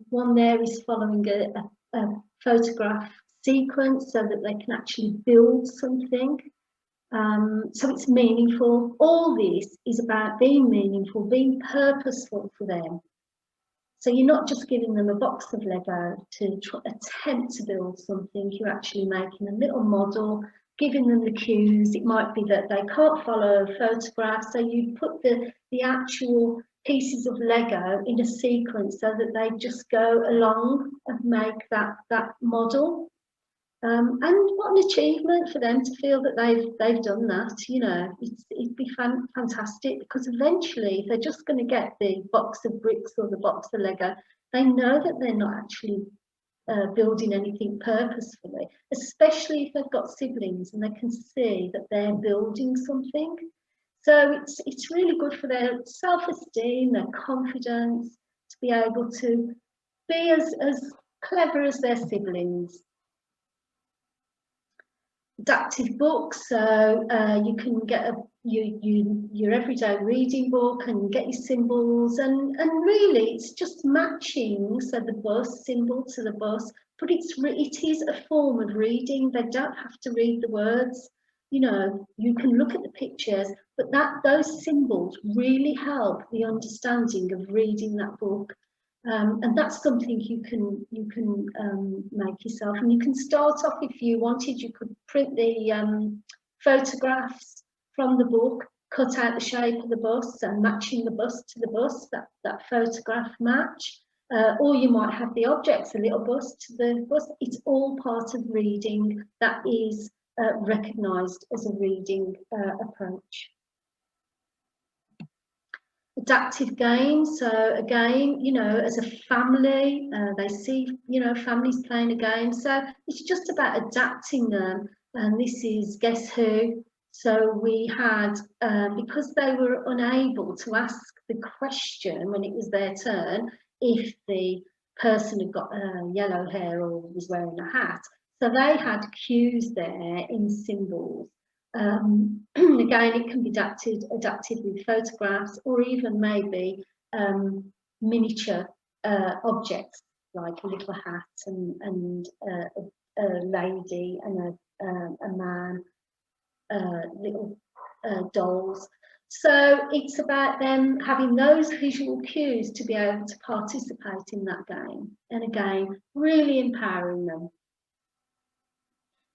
One there is following a photograph sequence so that they can actually build something. So it's meaningful. All this is about being meaningful, being purposeful for them. So you're not just giving them a box of Lego to attempt to build something, you're actually making a little model, giving them the cues. It might be that they can't follow a photograph, so you put the actual pieces of Lego in a sequence so that they just go along and make that model. And what an achievement for them to feel that they've done that. You know, it'd be fantastic, because eventually, if they're just going to get the box of bricks or the box of Lego, they know that they're not actually building anything purposefully, especially if they've got siblings and they can see that they're building something. So it's really good for their self-esteem, their confidence, to be able to be as clever as their siblings. Adaptive books, so you can get your everyday reading book and get your symbols, and really it's just matching, so the bus symbol to the bus, but it is a form of reading. They don't have to read the words, you know, you can look at the pictures, but those symbols really help the understanding of reading that book. And that's something you can make yourself, and you can start off, if you wanted, you could print the photographs from the book, cut out the shape of the bus and matching the bus to the bus, that photograph match, or you might have the objects, a little bus to the bus. It's all part of reading that is recognised as a reading approach. adaptive games. So again, you know, as a family, they see, you know, families playing a game. So it's just about adapting them. And this is Guess Who. So we had, because they were unable to ask the question when it was their turn, if the person had got yellow hair or was wearing a hat. So they had cues there in symbols. Again, it can be adapted with photographs, or even maybe miniature objects like a little hat and a lady and a man, little dolls. So it's about them having those visual cues to be able to participate in that game, and again, really empowering them.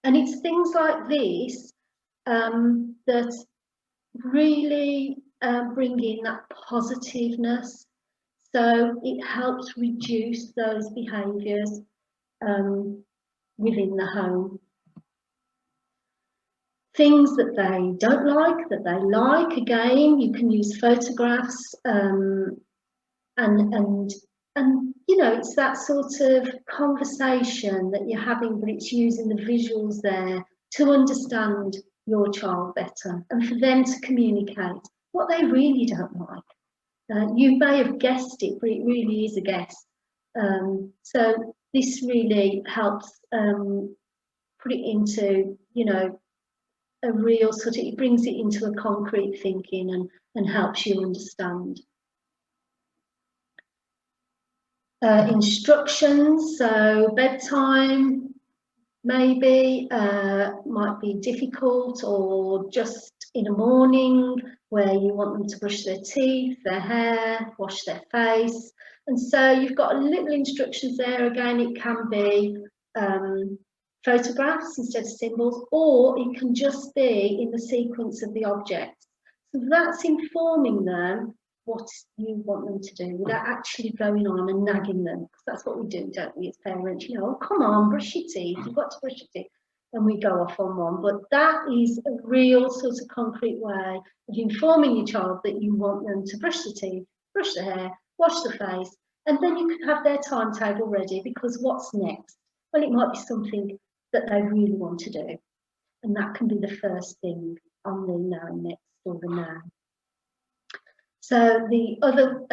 And it's things like this that really bring in that positiveness. So it helps reduce those behaviours within the home. Things that they don't like, that they like, again, you can use photographs and you know, it's that sort of conversation that you're having, but it's using the visuals there to understand your child better and for them to communicate what they really don't like. You may have guessed it, but it really is a guess. So this really helps put it into, you know, a real sort of, it brings it into a concrete thinking and helps you understand. Instructions, so bedtime maybe might be difficult, or just in the morning where you want them to brush their teeth, their hair, wash their face. And so you've got little instructions there. Again, it can be photographs instead of symbols, or it can just be in the sequence of the objects. So that's informing them what you want them to do without actually going on and nagging them, because that's what we do, don't we, as parents? You know, oh, come on, brush your teeth, you've got to brush your teeth, and we go off on one. But that is a real sort of concrete way of informing your child that you want them to brush the teeth, brush the hair, wash the face, and then you can have their timetable ready, because what's next? Well, it might be something that they really want to do, and that can be the first thing on the now next or the now. So the other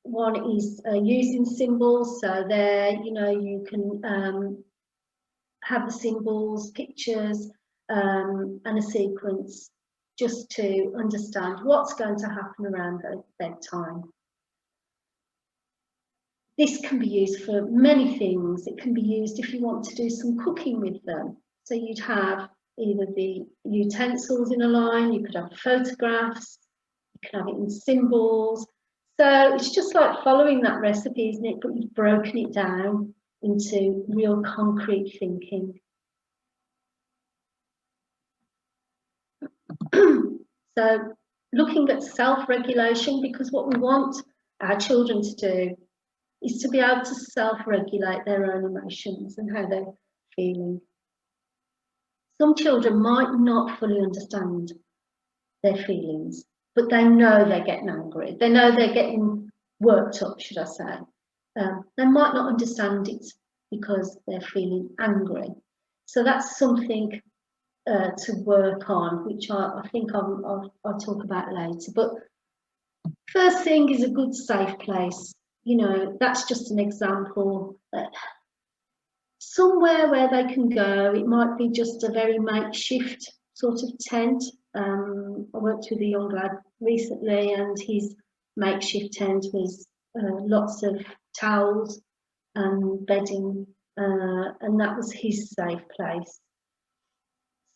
one is using symbols. So there, you know, you can have the symbols, pictures, and a sequence just to understand what's going to happen around bedtime. This can be used for many things. It can be used if you want to do some cooking with them. So you'd have either the utensils in a line, you could have photographs, you can have it in symbols. So it's just like following that recipe, isn't it? But you've broken it down into real concrete thinking. So looking at self-regulation, because what we want our children to do is to be able to self-regulate their own emotions and how they're feeling. Some children might not fully understand their feelings, but they know they're getting angry. They know they're getting worked up, should I say. They might not understand it because they're feeling angry. So that's something to work on, which I think I'll talk about later. But first thing is a good safe place. You know, that's just an example. Somewhere where they can go. It might be just a very makeshift sort of tent. I worked with a young lad recently, and his makeshift tent was lots of towels and bedding, and that was his safe place.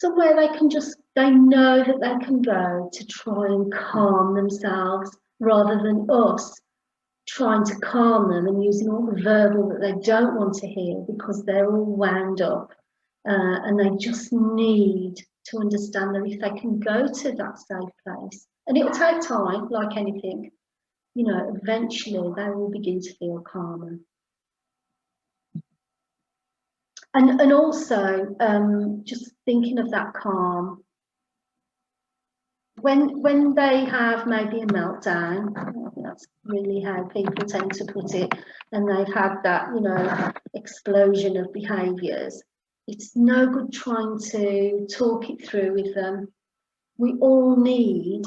Somewhere they can just, they know that they can go to try and calm themselves, rather than us trying to calm them and using all the verbal that they don't want to hear because they're all wound up, and they just need to understand that if they can go to that safe place, and it'll take time, like anything, you know, eventually they will begin to feel calmer. And also just thinking of that calm, when they have maybe a meltdown, I think that's really how people tend to put it, and they've had that, you know, explosion of behaviours, it's no good trying to talk it through with them. We all need,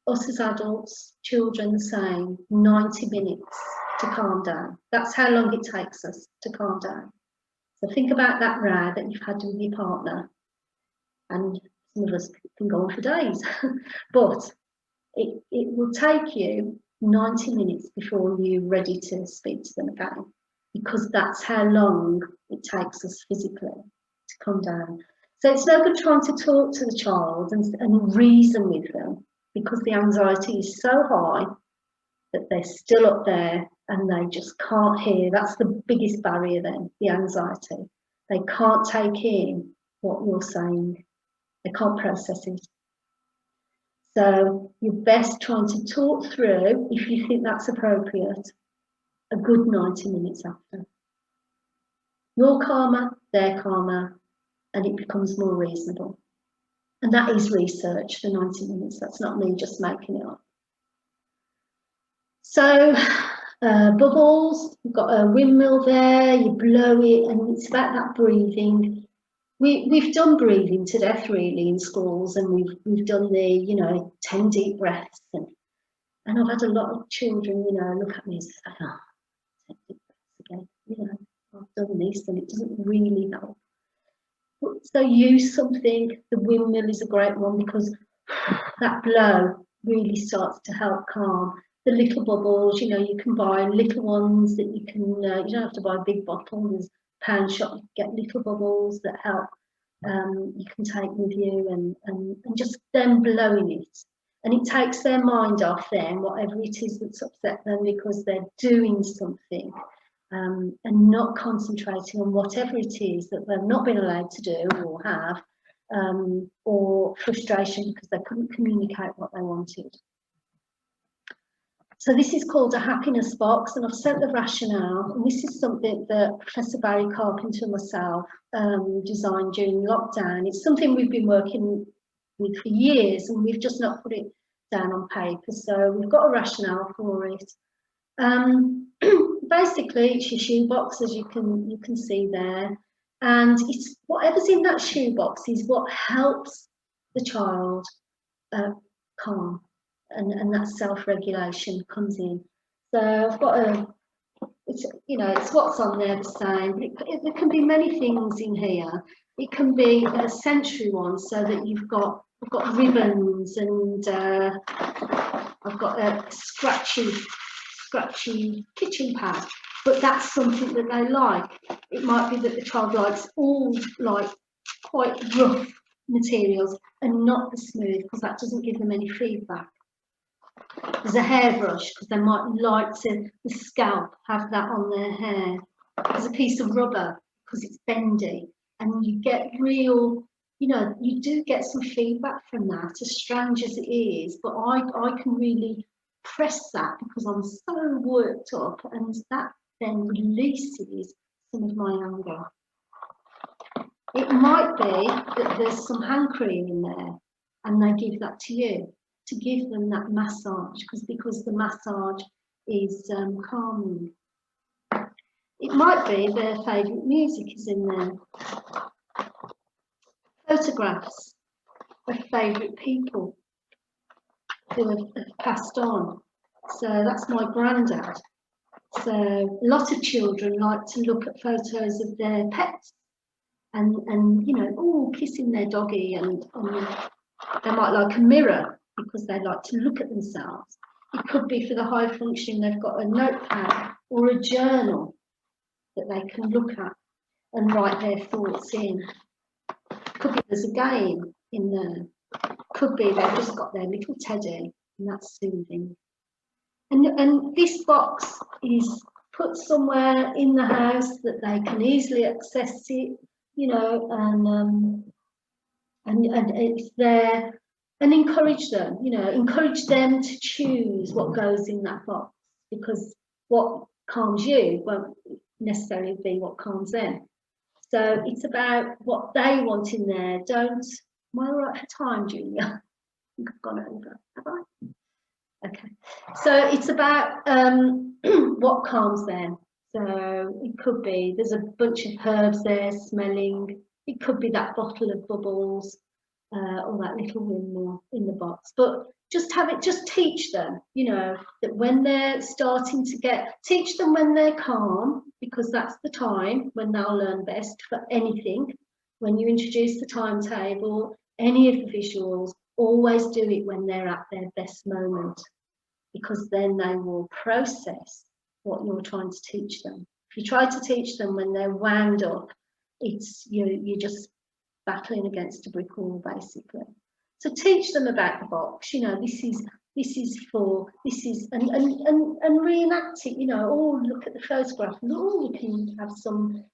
us as adults, children the same, 90 minutes to calm down. That's how long it takes us to calm down. So think about that row that you've had with your partner, and some of us can go on for days, but it will take you 90 minutes before you're ready to speak to them again, because that's how long it takes us physically to calm down. So it's no good trying to talk to the child and reason with them, because the anxiety is so high that they're still up there and they just can't hear. That's the biggest barrier then, the anxiety. They can't take in what you're saying. They can't process it. So you're best trying to talk through, if you think that's appropriate, a good 90 minutes after. You're calmer, they're calmer, and it becomes more reasonable. And that is research, the 90 minutes. That's not me just making it up. So bubbles, you've got a windmill there, you blow it, and it's about that breathing. We've done breathing to death really in schools, and we've done the, you know, 10 deep breaths, and I've had a lot of children, you know, look at me and say, oh, 10 deep breaths again, you know, I've done this and it doesn't really help. So use something. The windmill is a great one, because that blow really starts to help calm. The little bubbles, you know, you can buy little ones that you can, you don't have to buy a big bottle. There's pound shop, you can get little bubbles that help, you can take with you, and just them blowing it. And it takes their mind off them, whatever it is that's upset them, because they're doing something, and not concentrating on whatever it is that they've not been allowed to do or have, or frustration because they couldn't communicate what they wanted. So this is called a happiness box, and I've sent the rationale, and this is something that Professor Barry Carpenter and myself designed during lockdown. It's something we've been working with for years, and we've just not put it down on paper, so we've got a rationale for it. Basically, it's your shoebox, as you can see there, and it's whatever's in that shoebox is what helps the child calm. And that self-regulation comes in. So I've got it's, you know, it's what's on there the same. There can be many things in here. It can be a sensory one, so that I've got ribbons, and I've got a scratchy kitchen pad, but that's something that they like. It might be that the child likes all like quite rough materials and not the smooth, because that doesn't give them any feedback. There's a hairbrush, because they might like to, the scalp, have that on their hair. There's a piece of rubber, because it's bendy, and you get real, you know, you do get some feedback from that, as strange as it is, but I can really press that because I'm so worked up, and that then releases some of my anger. It might be that there's some hand cream in there, and they give that to you, to give them that massage, because the massage is calming. It might be their favourite music is in there. Photographs of favourite people who have passed on. So that's my granddad. So a lot of children like to look at photos of their pets, and you know, oh, kissing their doggy, and they might like a mirror, because they like to look at themselves. It could be for the high functioning, they've got a notepad or a journal that they can look at and write their thoughts in. Could be there's a game in there. Could be they've just got their little teddy, and that's soothing. And this box is put somewhere in the house that they can easily access it, you know, and it's there. And encourage them, you know, encourage them to choose what goes in that box, because what calms you won't necessarily be what calms them. So it's about what they want in there. Am I all right for time, Julia? think I've gone over, have I? Okay, so it's about what calms them. So it could be there's a bunch of herbs there smelling. It could be that bottle of bubbles or that little windmill in the box. But just teach them, you know, that when they're starting to teach them when they're calm, because that's the time when they'll learn best for anything. When you introduce the timetable, any of the visuals, always do it when they're at their best moment, because then they will process what you're trying to teach them. If you try to teach them when they're wound up, you're just battling against a brick wall, basically. So teach them about the box. You know, this is and reenact it. You know, or look at the photograph. Oh, you can have some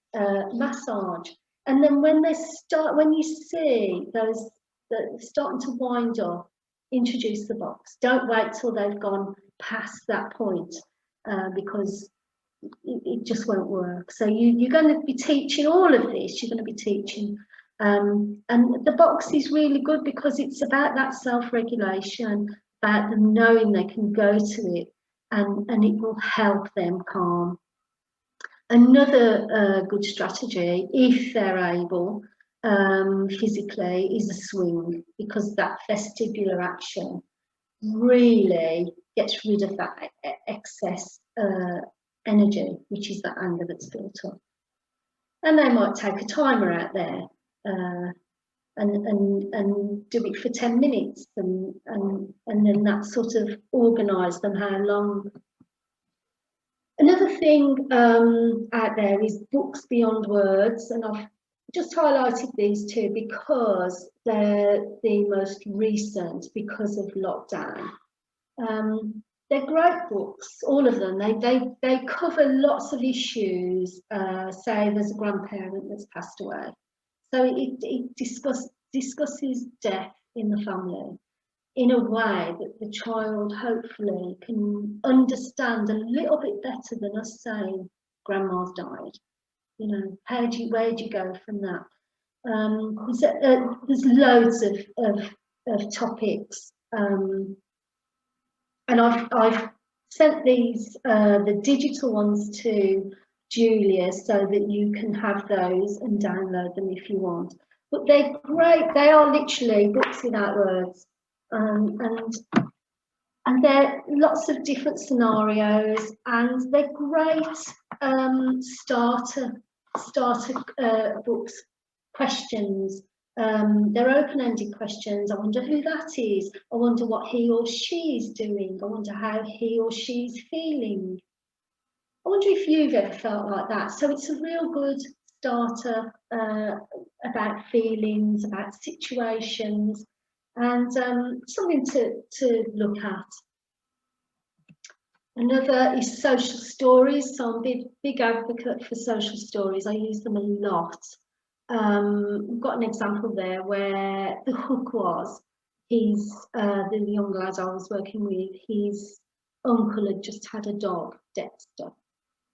massage. And then when you see those that starting to wind up, introduce the box. Don't wait till they've gone past that point, because it just won't work. So you're going to be teaching all of this. You're going to be teaching, and the box is really good because it's about that self-regulation, about them knowing they can go to it, and it will help them calm. Another good strategy, if they're able, physically, is a swing, because that vestibular action really gets rid of that excess energy, which is that anger that's built up. And they might take a timer out there and do it for 10 minutes, and then that sort of organise them how long. Another thing out there is books beyond words, and I've just highlighted these two because they're the most recent because of lockdown. They're great books, all of them. They cover lots of issues. Say there's a grandparent that's passed away, so it discusses death in the family in a way that the child hopefully can understand a little bit better than us saying grandma's died. You know, where do you go from that? There's loads of topics, and I've sent these the digital ones to Julia so that you can have those and download them if you want. But they're great. They are literally books without words. And they're lots of different scenarios, and they're great starter books, questions. They're open-ended questions. I wonder who that is. I wonder what he or she is doing. I wonder how he or she's feeling. I wonder if you've ever felt like that. So it's a real good starter about feelings, about situations, and something to look at. Another is social stories. So I'm a big advocate for social stories. I use them a lot. We've got an example there where the hook was the young lad I was working with, his uncle had just had a dog, Dexter.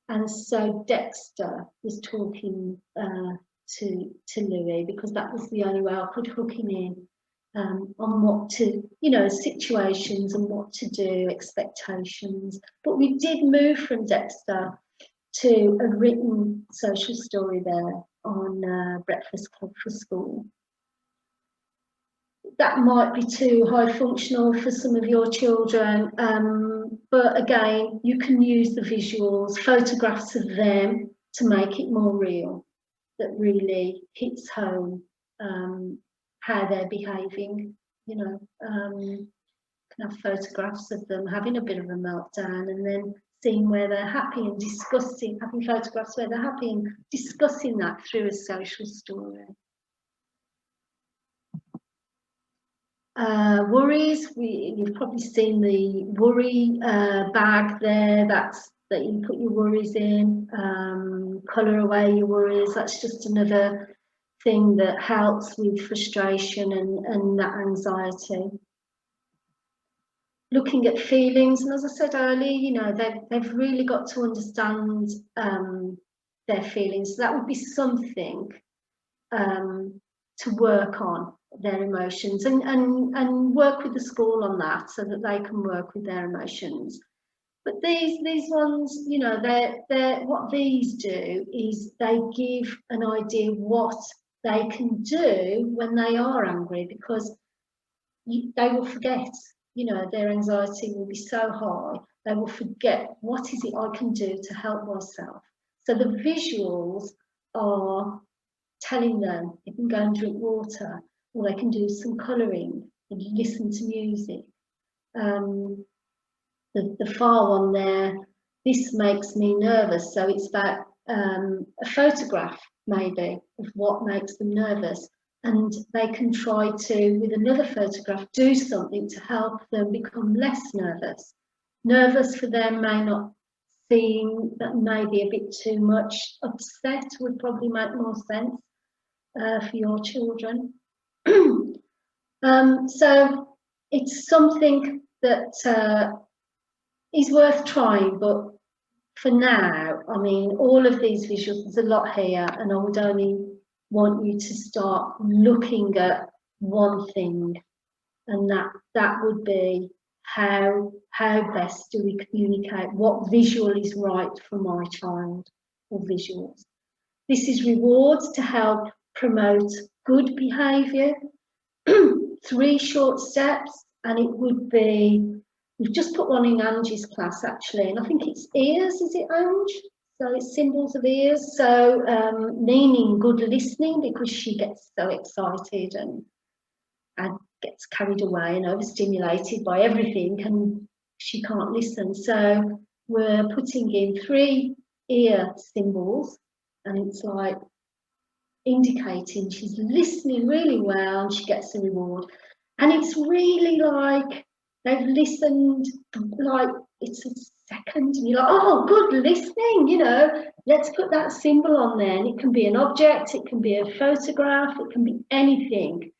And so Dexter was talking to Louis, because that was the only way I could hook him in on what to, you know, situations and what to do, expectations. But we did move from Dexter to a written social story there on Breakfast Club for School. That might be too high functional for some of your children, but again, you can use the visuals, photographs of them to make it more real. That really hits home how they're behaving. You know, can have photographs of them having a bit of a meltdown, and then seeing where they're happy and discussing, having photographs where they're happy and discussing that through a social story. Worries, you've probably seen the worry bag there, that you put your worries in, colour away your worries. That's just another thing that helps with frustration and that anxiety. Looking at feelings, and as I said earlier, you know, they've really got to understand their feelings. So that would be something to work on. their emotions, and work with the school on that so that they can work with their emotions. But these ones, you know, they're what these do is they give an idea what they can do when they are angry, because they will forget, you know, their anxiety will be so high, they will forget what is it I can do to help myself. So the visuals are telling them they can go and drink water, or they can do some colouring and listen to music. The far one there, this makes me nervous, so it's about a photograph maybe of what makes them nervous, and they can try to, with another photograph, do something to help them become less nervous. Nervous for them may not seem, that may be a bit too much. Upset would probably make more sense for your children. So it's something that is worth trying, but for now, I mean, all of these visuals, there's a lot here, and I would only want you to start looking at one thing, and that would be how best do we communicate, what visual is right for my child, or visuals. This is rewards to help promote good behaviour. 3 short steps, and it would be, we've just put one in Angie's class actually, and I think it's ears, is it, Ange? So it's symbols of ears, so meaning good listening, because she gets so excited and gets carried away and overstimulated by everything, and she can't listen. So we're putting in 3 ear symbols, and it's like indicating she's listening really well, and she gets a reward. And it's really like they've listened, like it's a second, and you're like, oh, good listening, you know, let's put that symbol on there. And it can be an object, it can be a photograph, it can be anything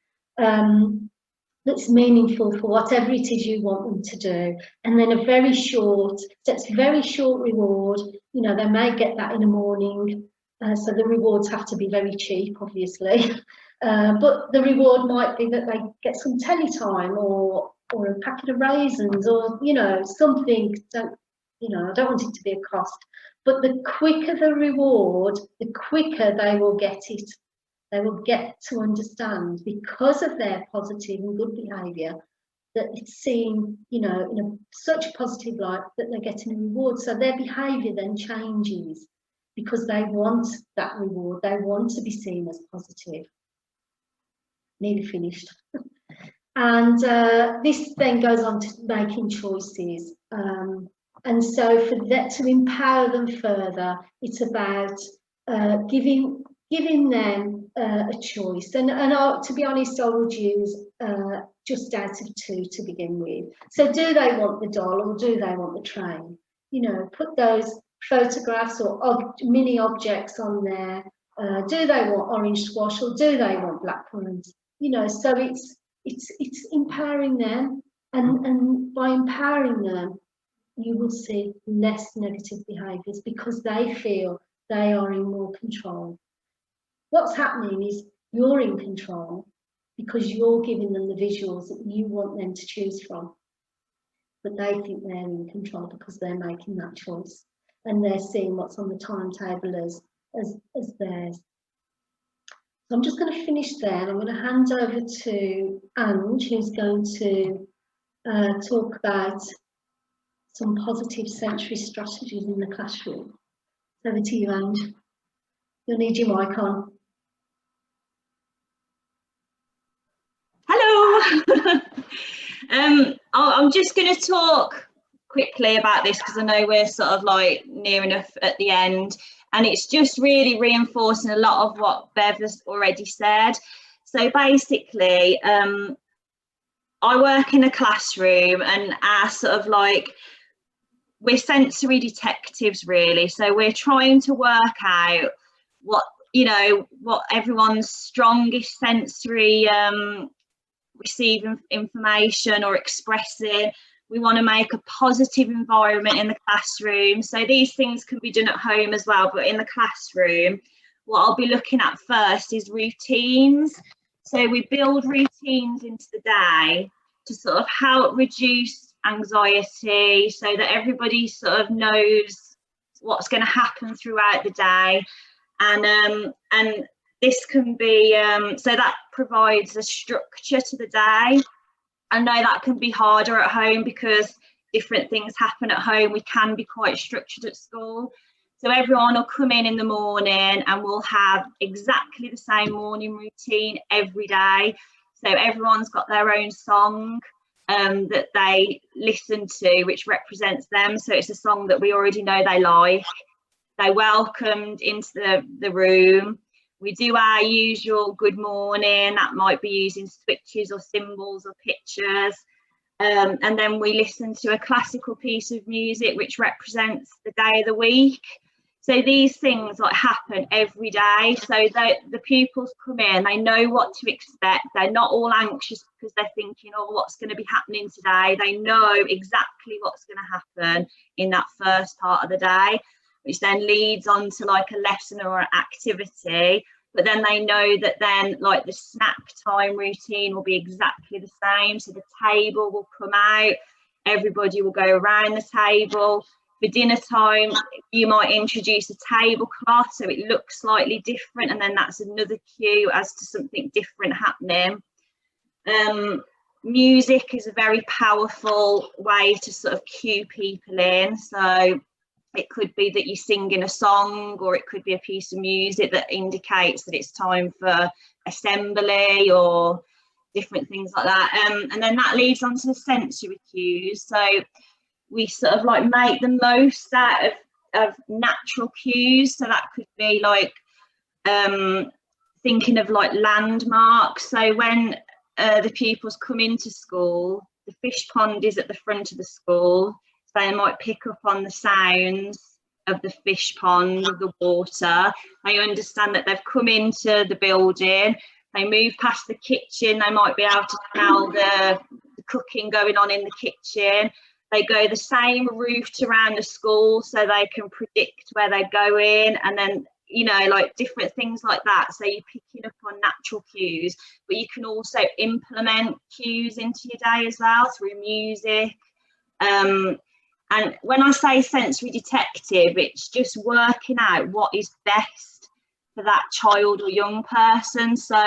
that's meaningful for whatever it is you want them to do. And then a very short, so it's a very short reward, you know, they may get that in the morning. So the rewards have to be very cheap, obviously, but the reward might be that they get some telly time, or a packet of raisins, or, you know, something. You know, I don't want it to be a cost, but the quicker the reward, the quicker they will get it. They will get to understand, because of their positive and good behaviour, that it's seen, you know, in such a positive light, that they're getting a reward. So their behaviour then changes, because they want that reward, they want to be seen as positive. Nearly finished. And this then goes on to making choices. And so for that, to empower them further, it's about giving them a choice. And to be honest, I would use just out of 2 to begin with. So do they want the doll, or do they want the train? You know, put those photographs or mini objects on there. Do they want orange squash, or do they want blackcurrant? You know, so it's empowering them, and by empowering them, you will see less negative behaviours, because they feel they are in more control. What's happening is you're in control, because you're giving them the visuals that you want them to choose from, but they think they're in control because they're making that choice, and they're seeing what's on the timetable as theirs. So I'm just going to finish there, and I'm going to hand over to Ange, who's going to talk about some positive sensory strategies in the classroom. Over to you, Ange. You'll need your mic on. Hello. I'm just going to talk quickly about this, because I know we're sort of like near enough at the end, and it's just really reinforcing a lot of what Bev has already said. So basically, I work in a classroom, and our sort of like, we're sensory detectives really, so we're trying to work out what, you know, what everyone's strongest sensory receiving information or expressing. We want to make a positive environment in the classroom. So these things can be done at home as well, but in the classroom, what I'll be looking at first is routines. So we build routines into the day to sort of help reduce anxiety, so that everybody sort of knows what's going to happen throughout the day. And this can be, so that provides a structure to the day. I know that can be harder at home because different things happen at home. We can be quite structured at school. So everyone will come in the morning and we'll have exactly the same morning routine every day. So everyone's got their own song that they listen to, which represents them. So it's a song that we already know they like. They're welcomed into the room. We do our usual good morning. That might be using switches or symbols or pictures. And then we listen to a classical piece of music which represents the day of the week. So these things like happen every day. So the pupils come in, they know what to expect. They're not all anxious because they're thinking, oh, what's going to be happening today? They know exactly what's going to happen in that first part of the day, which then leads on to like a lesson or an activity. But then they know that then like the snack time routine will be exactly the same. So the table will come out, everybody will go around the table. For dinner time, you might introduce a tablecloth so it looks slightly different, and then that's another cue as to something different happening. Music is a very powerful way to sort of cue people in. So it could be that you're singing a song, or it could be a piece of music that indicates that it's time for assembly or different things like that. And then that leads on to the sensory cues. So we sort of like make the most out of natural cues. So that could be like thinking of like landmarks. So when the pupils come into school, the fish pond is at the front of the school. So they might pick up on the sounds of the fish pond, of the water. They understand that they've come into the building. They move past the kitchen. They might be able to smell the cooking going on in the kitchen. They go the same route around the school so they can predict where they're going, and then, you know, like different things like that. So you're picking up on natural cues, but you can also implement cues into your day as well through music. And when I say sensory detective, it's just working out what is best for that child or young person. So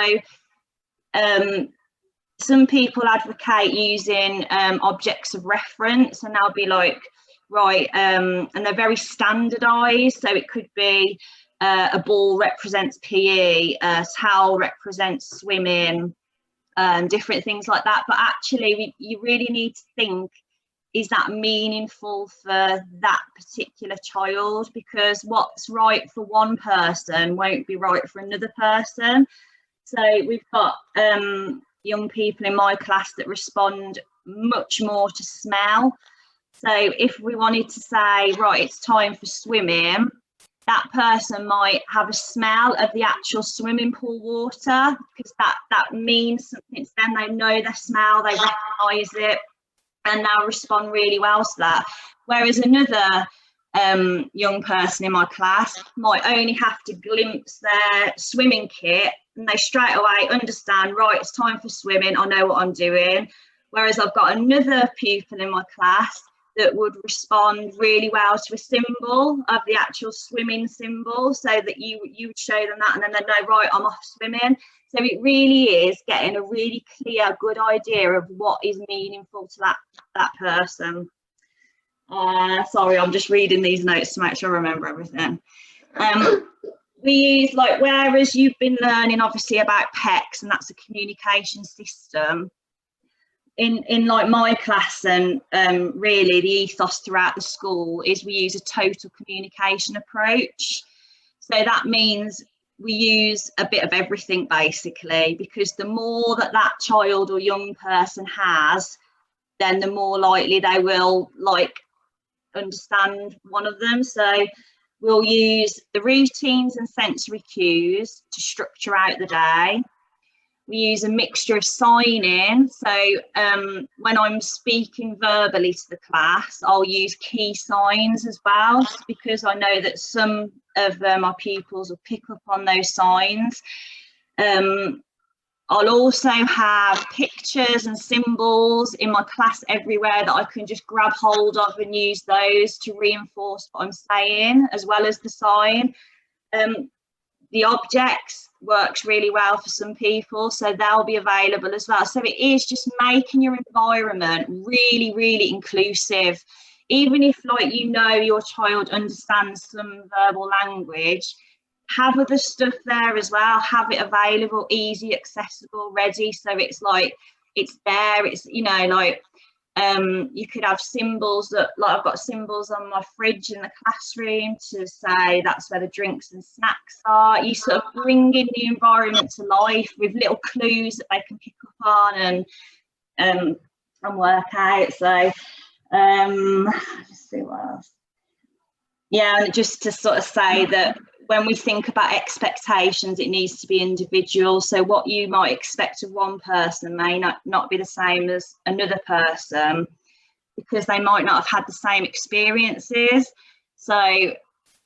some people advocate using objects of reference, and they'll be like, right, and they're very standardized. So it could be a ball represents PE, a towel represents swimming, different things like that. But actually, you really need to think, is that meaningful for that particular child? Because what's right for one person won't be right for another person. So we've got young people in my class that respond much more to smell. So if we wanted to say, right, it's time for swimming, that person might have a smell of the actual swimming pool water, because that means something to them. They know their smell, they recognise it, and they'll respond really well to that. Whereas another young person in my class might only have to glimpse their swimming kit and they straight away understand, right, it's time for swimming, I know what I'm doing. Whereas I've got another pupil in my class that would respond really well to a symbol of the actual swimming symbol, so that you would show them that and then they know, right, I'm off swimming. So it really is getting a really clear, good idea of what is meaningful to that person. Sorry, I'm just reading these notes to make sure I remember everything. We use, like, whereas you've been learning obviously about PECS, and that's a communication system, in like my class, and really the ethos throughout the school is we use a total communication approach. So that means we use a bit of everything basically, because the more that child or young person has, then the more likely they will like understand one of them. So we'll use the routines and sensory cues to structure out the day. We use a mixture of signing. So when I'm speaking verbally to the class, I'll use key signs as well, because I know that some of my pupils will pick up on those signs. I'll also have pictures and symbols in my class everywhere that I can just grab hold of and use those to reinforce what I'm saying, as well as the sign. The objects works really well for some people, so they'll be available as well. So it is just making your environment really, really inclusive. Even if, like, you know, your child understands some verbal language, have other stuff there as well, have it available, easy, accessible, ready, so it's like it's there. It's, you know, like you could have symbols that, like, I've got symbols on my fridge in the classroom to say that's where the drinks and snacks are. You sort of bring in the environment to life with little clues that they can pick up on and work out. So let's see what else. Yeah, and just to sort of say that when we think about expectations, it needs to be individual. So what you might expect of one person may not be the same as another person, because they might not have had the same experiences. So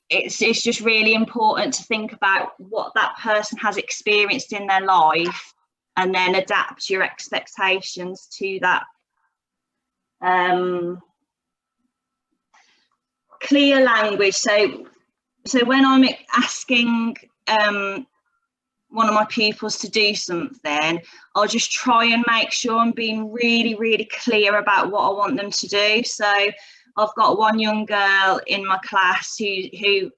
it's just really important to think about what that person has experienced in their life and then adapt your expectations to that. Clear language. So when I'm asking one of my pupils to do something, I'll just try and make sure I'm being really, really clear about what I want them to do. So I've got one young girl in my class who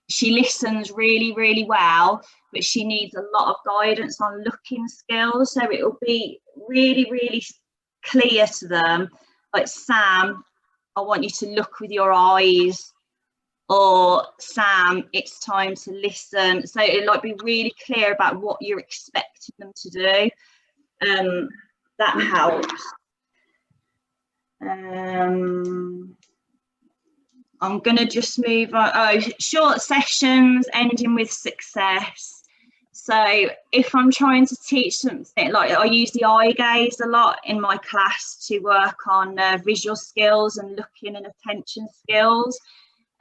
she listens really, really well, but she needs a lot of guidance on looking skills. So it will be really, really clear to them, like, Sam, I want you to look with your eyes, or Sam, it's time to listen. So it'll, like, be really clear about what you're expecting them to do. That helps. I'm going to just move on. Oh, short sessions ending with success. So if I'm trying to teach something, like, I use the eye gaze a lot in my class to work on visual skills and looking and attention skills.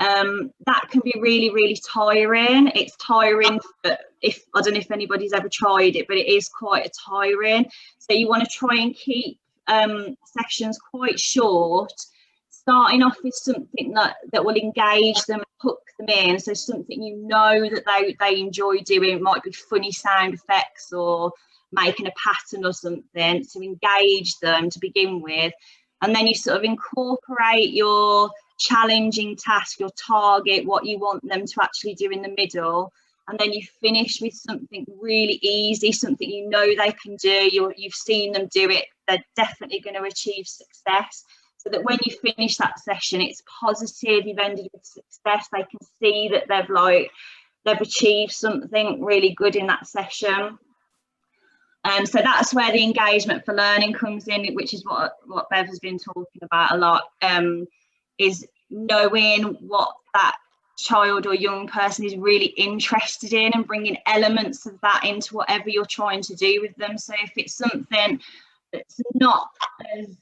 That can be really, really tiring. It's tiring, but I don't know if anybody's ever tried it, but it is quite tiring. So you want to try and keep sessions quite short, starting off with something that will engage them, hook them in. So something you know that they enjoy doing. It might be funny sound effects or making a pattern or something to engage them to begin with. And then you sort of incorporate your challenging task, your target, what you want them to actually do in the middle. And then you finish with something really easy, something you know they can do. You've seen them do it. They're definitely going to achieve success. So that when you finish that session, it's positive, you've ended with success. They can see that they've achieved something really good in that session. So that's where the engagement for learning comes in, which is what Bev has been talking about a lot, is knowing what that child or young person is really interested in and bringing elements of that into whatever you're trying to do with them. So if it's something that's not as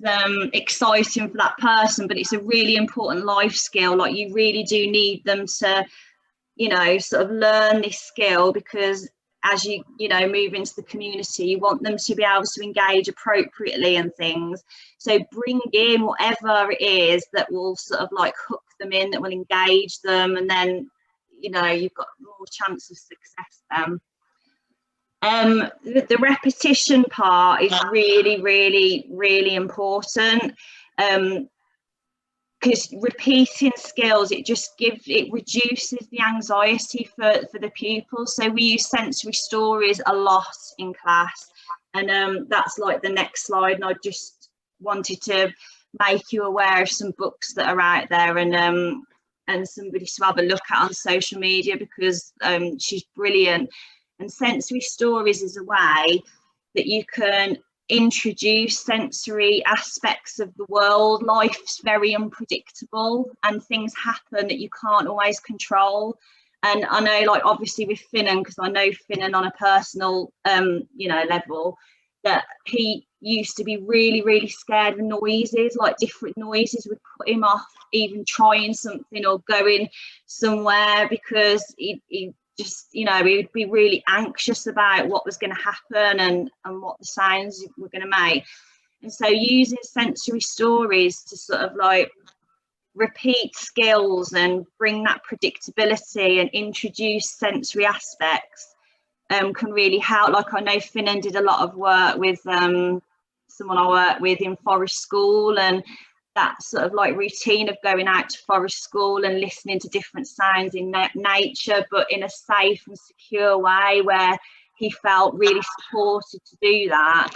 exciting for that person, but it's a really important life skill, like, you really do need them to, you know, sort of learn this skill, because as you know, move into the community, you want them to be able to engage appropriately and things. So bring in whatever it is that will sort of like hook them in, that will engage them, and then, you know, you've got more chance of success then. The repetition part is really, really, really important, because repeating skills, it reduces the anxiety for the pupils. So we use sensory stories a lot in class, and that's like the next slide. And I just wanted to make you aware of some books that are out there, and somebody to have a look at on social media, because she's brilliant. And sensory stories is a way that you can introduce sensory aspects of the world. Life's very unpredictable and things happen that you can't always control. And I know, like, obviously with Finnan, because I know Finnan on a personal you know, level, that he used to be really, really scared of noises, like different noises would put him off even trying something or going somewhere, because he just, you know, we would be really anxious about what was going to happen and what the sounds were going to make. And so using sensory stories to sort of like repeat skills and bring that predictability and introduce sensory aspects can really help. Like I know Finan did a lot of work with someone I work with in Forest School, and that sort of like routine of going out to Forest School and listening to different sounds in nature, but in a safe and secure way where he felt really supported to do that,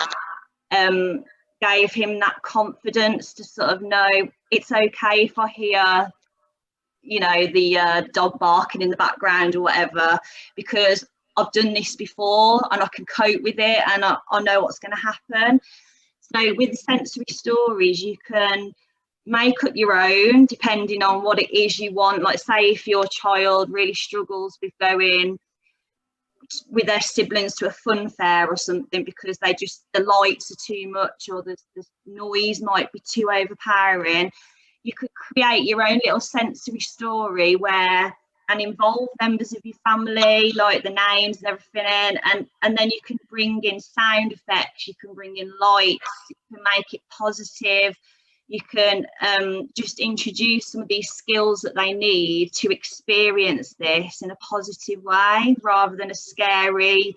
gave him that confidence to sort of know it's okay if I hear, you know, the dog barking in the background or whatever, because I've done this before and I can cope with it, and I know what's going to happen. So with sensory stories, you can make up your own depending on what it is you want. Like say if your child really struggles with going with their siblings to a fun fair or something because they just, the lights are too much or the noise might be too overpowering, you could create your own little sensory story where and involve members of your family, like the names and everything in, and then you can bring in sound effects, you can bring in lights, you can make it positive, you can just introduce some of these skills that they need to experience this in a positive way rather than a scary,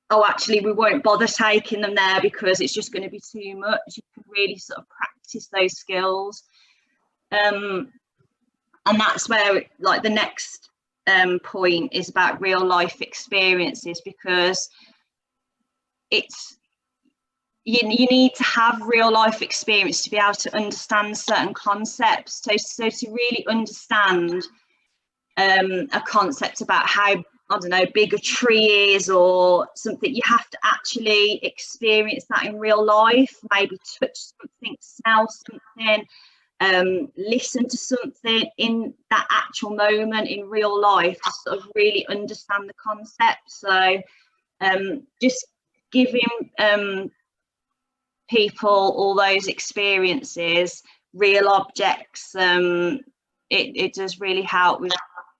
oh actually we won't bother taking them there because it's just going to be too much. You can really sort of practice those skills. And that's where like the next point is about real life experiences, because it's you need to have real life experience to be able to understand certain concepts. So to really understand a concept about how, I don't know, big a tree is or something, you have to actually experience that in real life, maybe touch something, smell something, listen to something in that actual moment in real life to sort of really understand the concept. So just giving people all those experiences, real objects, it does really help with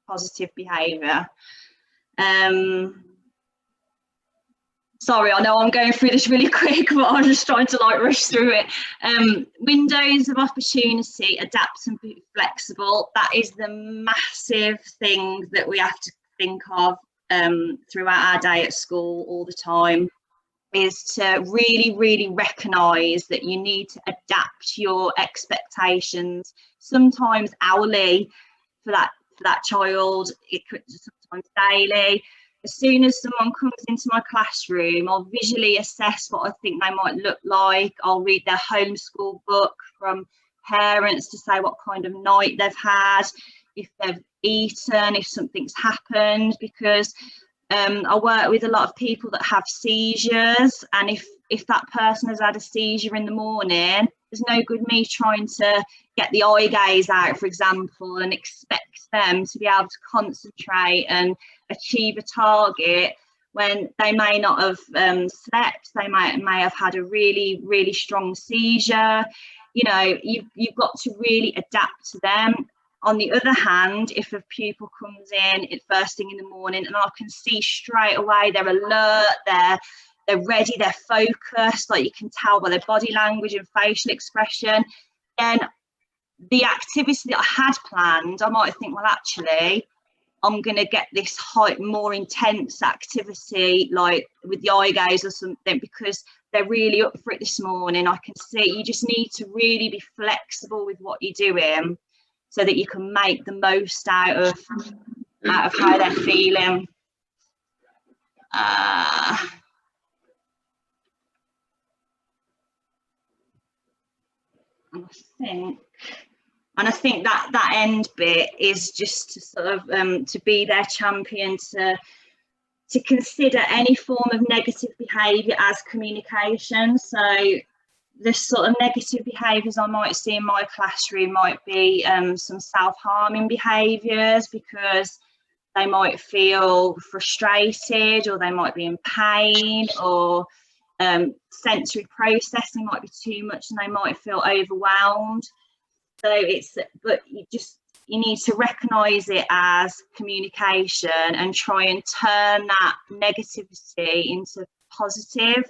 positive behaviour. Sorry, I know I'm going through this really quick, but I'm just trying to like rush through it. Windows of opportunity, adapt and be flexible. That is the massive thing that we have to think of throughout our day at school all the time, is to really, really recognise that you need to adapt your expectations, sometimes hourly for that child, it could sometimes daily. As soon as someone comes into my classroom, I'll visually assess what I think they might look like. I'll read their homeschool book from parents to say what kind of night they've had, if they've eaten, if something's happened, because I work with a lot of people that have seizures, and if that person has had a seizure in the morning, there's no good me trying to get the eye gaze out, for example, and expect them to be able to concentrate and achieve a target when they may not have slept, they may have had a really, really strong seizure. You know, you've got to really adapt to them. On the other hand, if a pupil comes in first thing in the morning and I can see straight away they're alert, they're ready, they're focused, like you can tell by their body language and facial expression, then the activity that I had planned, I might think, well, actually, I'm going to get this more intense activity, like with the eye gaze or something, because they're really up for it this morning. I can see you just need to really be flexible with what you're doing so that you can make the most out of how they're feeling. I think that end bit is just to sort of to be their champion, to consider any form of negative behaviour as communication. So the sort of negative behaviours I might see in my classroom might be some self-harming behaviours, because they might feel frustrated or they might be in pain, or sensory processing might be too much and they might feel overwhelmed. So but you need to recognise it as communication and try and turn that negativity into positive.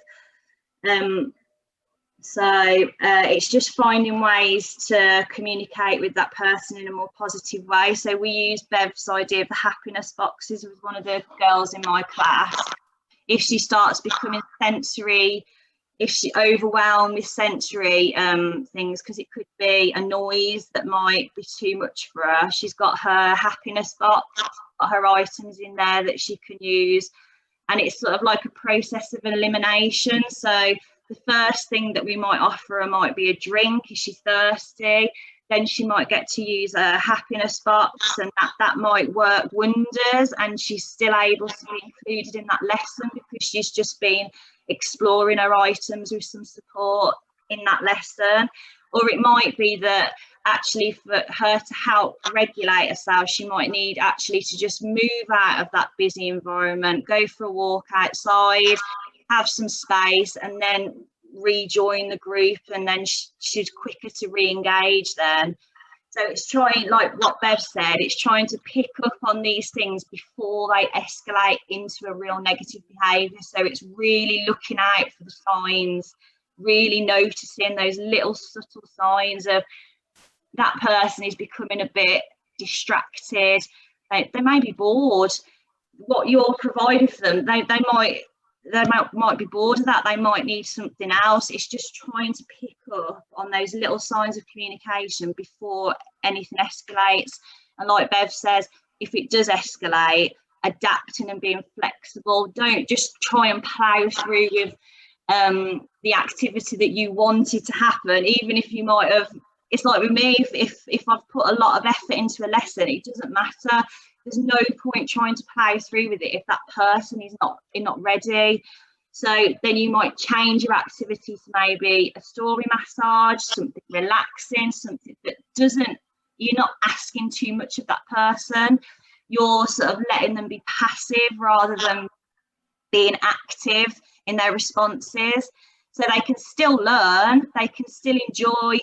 So it's just finding ways to communicate with that person in a more positive way. So we use Bev's idea of the happiness boxes with one of the girls in my class. If she starts becoming sensory, if she overwhelmed with sensory things, because it could be a noise that might be too much for her, she's got her happiness box, got her items in there that she can use, and it's sort of like a process of elimination. So the first thing that we might offer her might be a drink if she's thirsty. Then she might get to use a happiness box, and that might work wonders, and she's still able to be included in that lesson because she's just been exploring her items with some support in that lesson. Or it might be that actually for her to help regulate herself, she might need actually to just move out of that busy environment, go for a walk outside, have some space, and then rejoin the group, and then she's quicker to re-engage then. So it's trying, like what Bev said, it's trying to pick up on these things before they escalate into a real negative behaviour. So it's really looking out for the signs, really noticing those little subtle signs of that person is becoming a bit distracted. They may be bored. What you're providing for them, they might be bored of that. They might need something else. It's just trying to pick up on those little signs of communication before anything escalates. And like Bev says, if it does escalate, adapting and being flexible. Don't just try and plow through with the activity that you wanted to happen, even if you might have. It's like with me, if I've put a lot of effort into a lesson, it doesn't matter. There's no point trying to plow through with it if that person is not ready. So then you might change your activity to maybe a story massage, something relaxing, something that doesn't, you're not asking too much of that person. You're sort of letting them be passive rather than being active in their responses. So they can still learn, they can still enjoy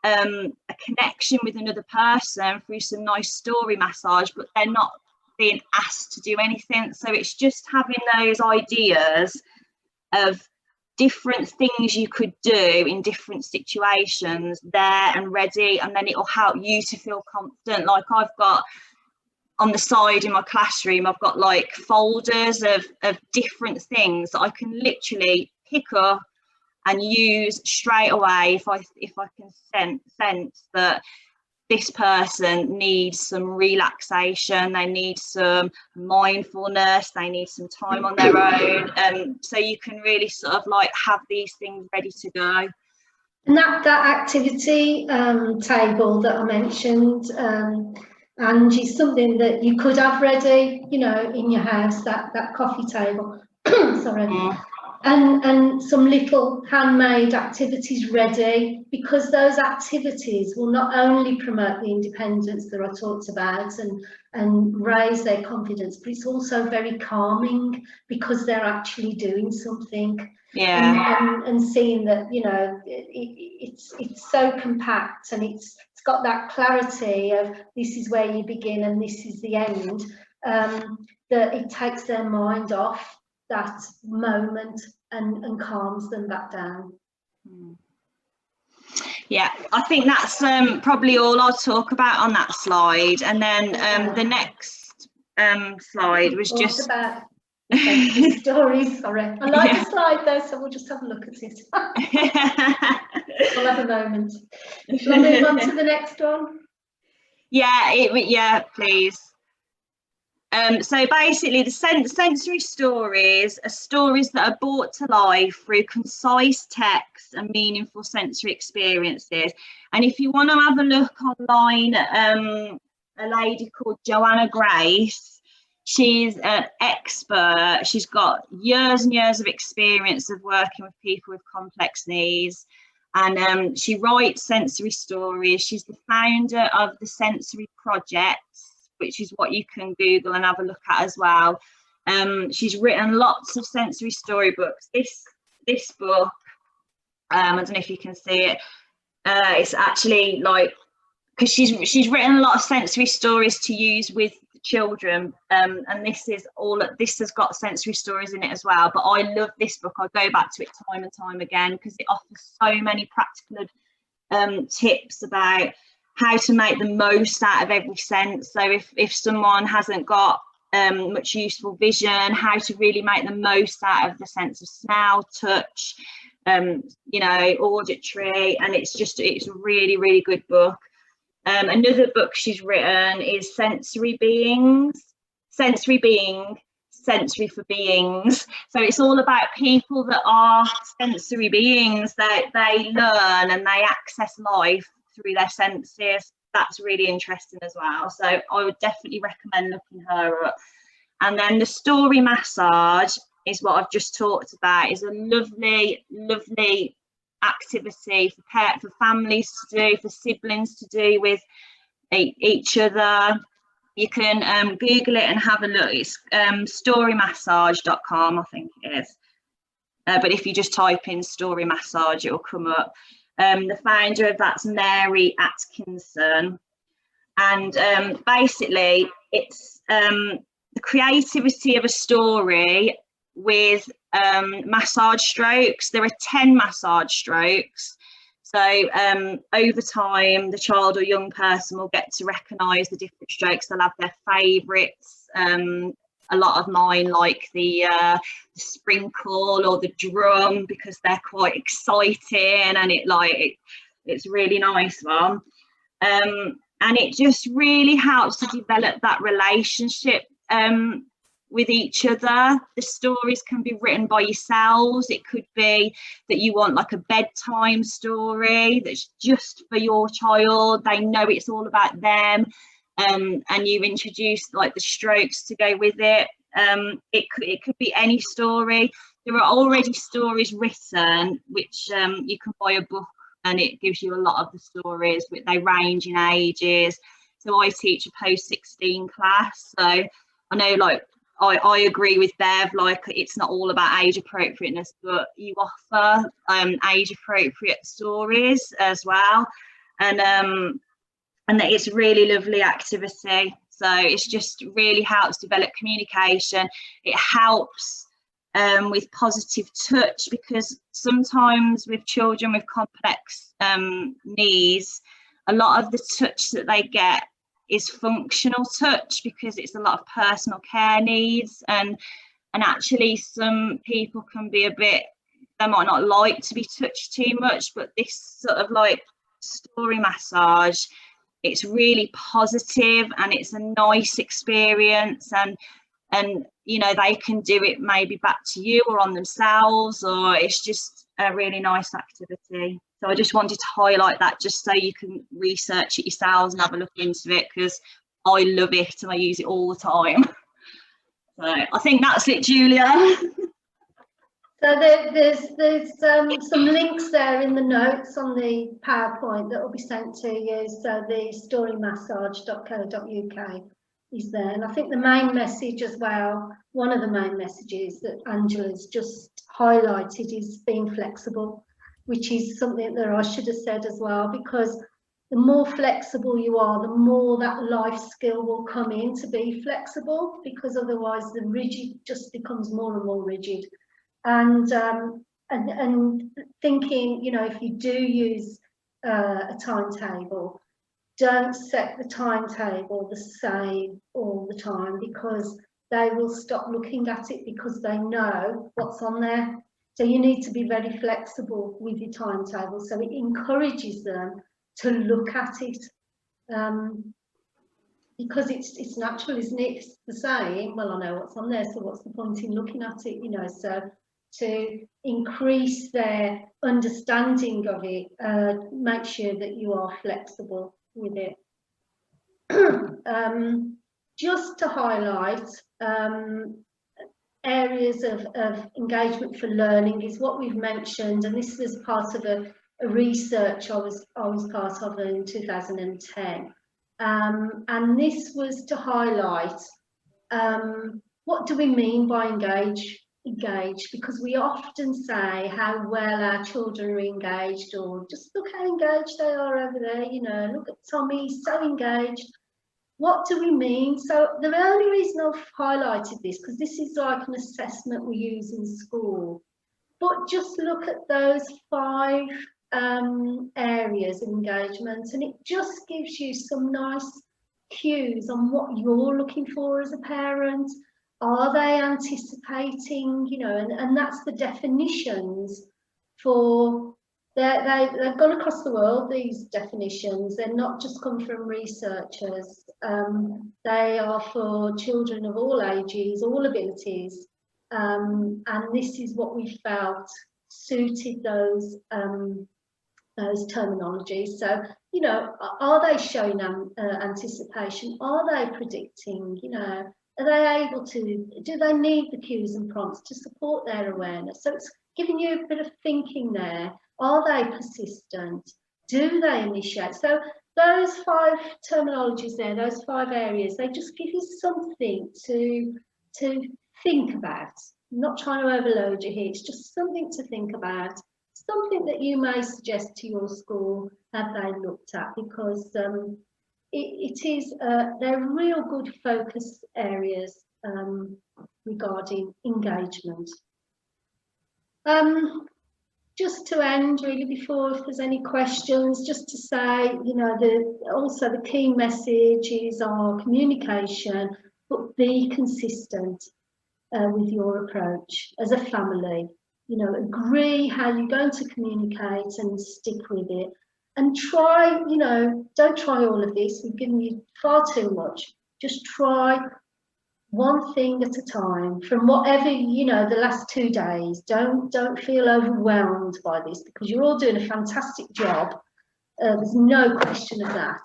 a connection with another person through some nice story massage, but they're not being asked to do anything. So it's just having those ideas of different things you could do in different situations there and ready, and then it'll help you to feel confident. Like I've got on the side in my classroom, I've got like folders of different things that I can literally pick up and use straight away if I can sense that this person needs some relaxation, they need some mindfulness, they need some time on their own. So you can really sort of like have these things ready to go. And that activity table that I mentioned, Ange, is something that you could have ready, you know, in your house, that coffee table. Sorry. And some little handmade activities ready, because those activities will not only promote the independence that I talked about and raise their confidence, but it's also very calming because they're actually doing something. Yeah. And seeing that, you know, it's so compact, and it's got that clarity of this is where you begin and this is the end, that it takes their mind off that moment and calms them back down. Yeah, I think that's probably all I'll talk about on that slide. And then the next slide was just about stories. Sorry, I like the slide though, so we'll just have a look at it. We'll have a moment. Shall I move on to the next one? Yeah, please. So basically the sensory stories are stories that are brought to life through concise text and meaningful sensory experiences. And if you want to have a look online, a lady called Joanna Grace, she's an expert. She's got years and years of experience of working with people with complex needs. And she writes sensory stories. She's the founder of the Sensory Projects, which is what you can Google and have a look at as well. She's written lots of sensory storybooks. This book, I don't know if you can see it, it's actually like because she's written a lot of sensory stories to use with children, and this has got sensory stories in it as well. But I love this book. I go back to it time and time again because it offers so many practical tips about how to make the most out of every sense. So if someone hasn't got much useful vision, how to really make the most out of the sense of smell, touch, you know, auditory, and it's a really, really good book. Another book she's written is Sensory Being, Sensory for Beings. So it's all about people that are sensory beings, that they learn and they access life through their senses. That's really interesting as well. So I would definitely recommend looking her up. And then the story massage is what I've just talked about. Is a lovely, lovely activity for families to do, for siblings to do with each other. You can Google it and have a look. It's storymassage.com, I think it is. But if you just type in story massage, it will come up. The founder of that's Mary Atkinson. And basically, it's the creativity of a story with massage strokes. There are 10 massage strokes. So over time, the child or young person will get to recognise the different strokes. They'll have their favourites. A lot of mine like the sprinkle or the drum, because they're quite exciting, and it's really nice one. And it just really helps to develop that relationship with each other. The stories can be written by yourselves. It could be that you want like a bedtime story that's just for your child. They know it's all about them, and you introduce like the strokes to go with it. It could be any story. There are already stories written which you can buy a book, and it gives you a lot of the stories. They range in ages. So I teach a post-16 class, so I know, like, I agree with Bev, like, it's not all about age appropriateness, but you offer age appropriate stories as well, and that it's a really lovely activity. So it's just really helps develop communication. It helps with positive touch, because sometimes with children with complex needs, a lot of the touch that they get is functional touch, because it's a lot of personal care needs, and actually some people can be they might not like to be touched too much, but this sort of like story massage, it's really positive and it's a nice experience, and you know, they can do it maybe back to you or on themselves, or it's just a really nice activity. So I just wanted to highlight that, just so you can research it yourselves and have a look into it, because I love it and I use it all the time. So I think that's it, Julia. So there's some links there in the notes on the PowerPoint that will be sent to you. So the storymassage.co.uk is there. And I think the main message as well, one of the main messages that Angela's just highlighted, is being flexible, which is something that I should have said as well, because the more flexible you are, the more that life skill will come in to be flexible, because otherwise the rigid just becomes more and more rigid. And thinking, you know, if you do use a timetable, don't set the timetable the same all the time, because they will stop looking at it because they know what's on there. So you need to be very flexible with your timetable, so it encourages them to look at it, because it's natural, isn't it? It's the same. Well, I know what's on there, so what's the point in looking at it, you know? So to increase their understanding of it, make sure that you are flexible with it. Just to highlight areas of engagement for learning is what we've mentioned, and this is part of a research I was part of in 2010, and this was to highlight what do we mean by engage engaged, because we often say how well our children are engaged, or just look how engaged they are over there, you know, look at Tommy, he's so engaged. What do we mean? So the only reason I've highlighted this, because this is like an assessment we use in school, but just look at those 5 areas of engagement, and it just gives you some nice cues on what you're looking for as a parent. Are they anticipating, you know, and that's the definitions for, they've gone across the world, these definitions. They're not just come from researchers. They are for children of all ages, all abilities. And this is what we felt suited those terminologies. So, you know, are they showing anticipation? Are they predicting? You know, are they able to, do they need the cues and prompts to support their awareness? So it's giving you a bit of thinking there. Are they persistent? Do they initiate? So those 5 terminologies there, those 5 areas, they just give you something to think about. I'm not trying to overload you here, it's just something to think about, something that you may suggest to your school have they looked at, because it is, they're real good focus areas regarding engagement. Just to end really, before, if there's any questions, just to say, you know, also the key message is our communication, but be consistent with your approach as a family. You know, agree how you're going to communicate and stick with it, and try, you know, don't try all of this, we've given you far too much. Just try one thing at a time, from whatever, you know, the last 2 days. Don't feel overwhelmed by this, because you're all doing a fantastic job. There's no question of that,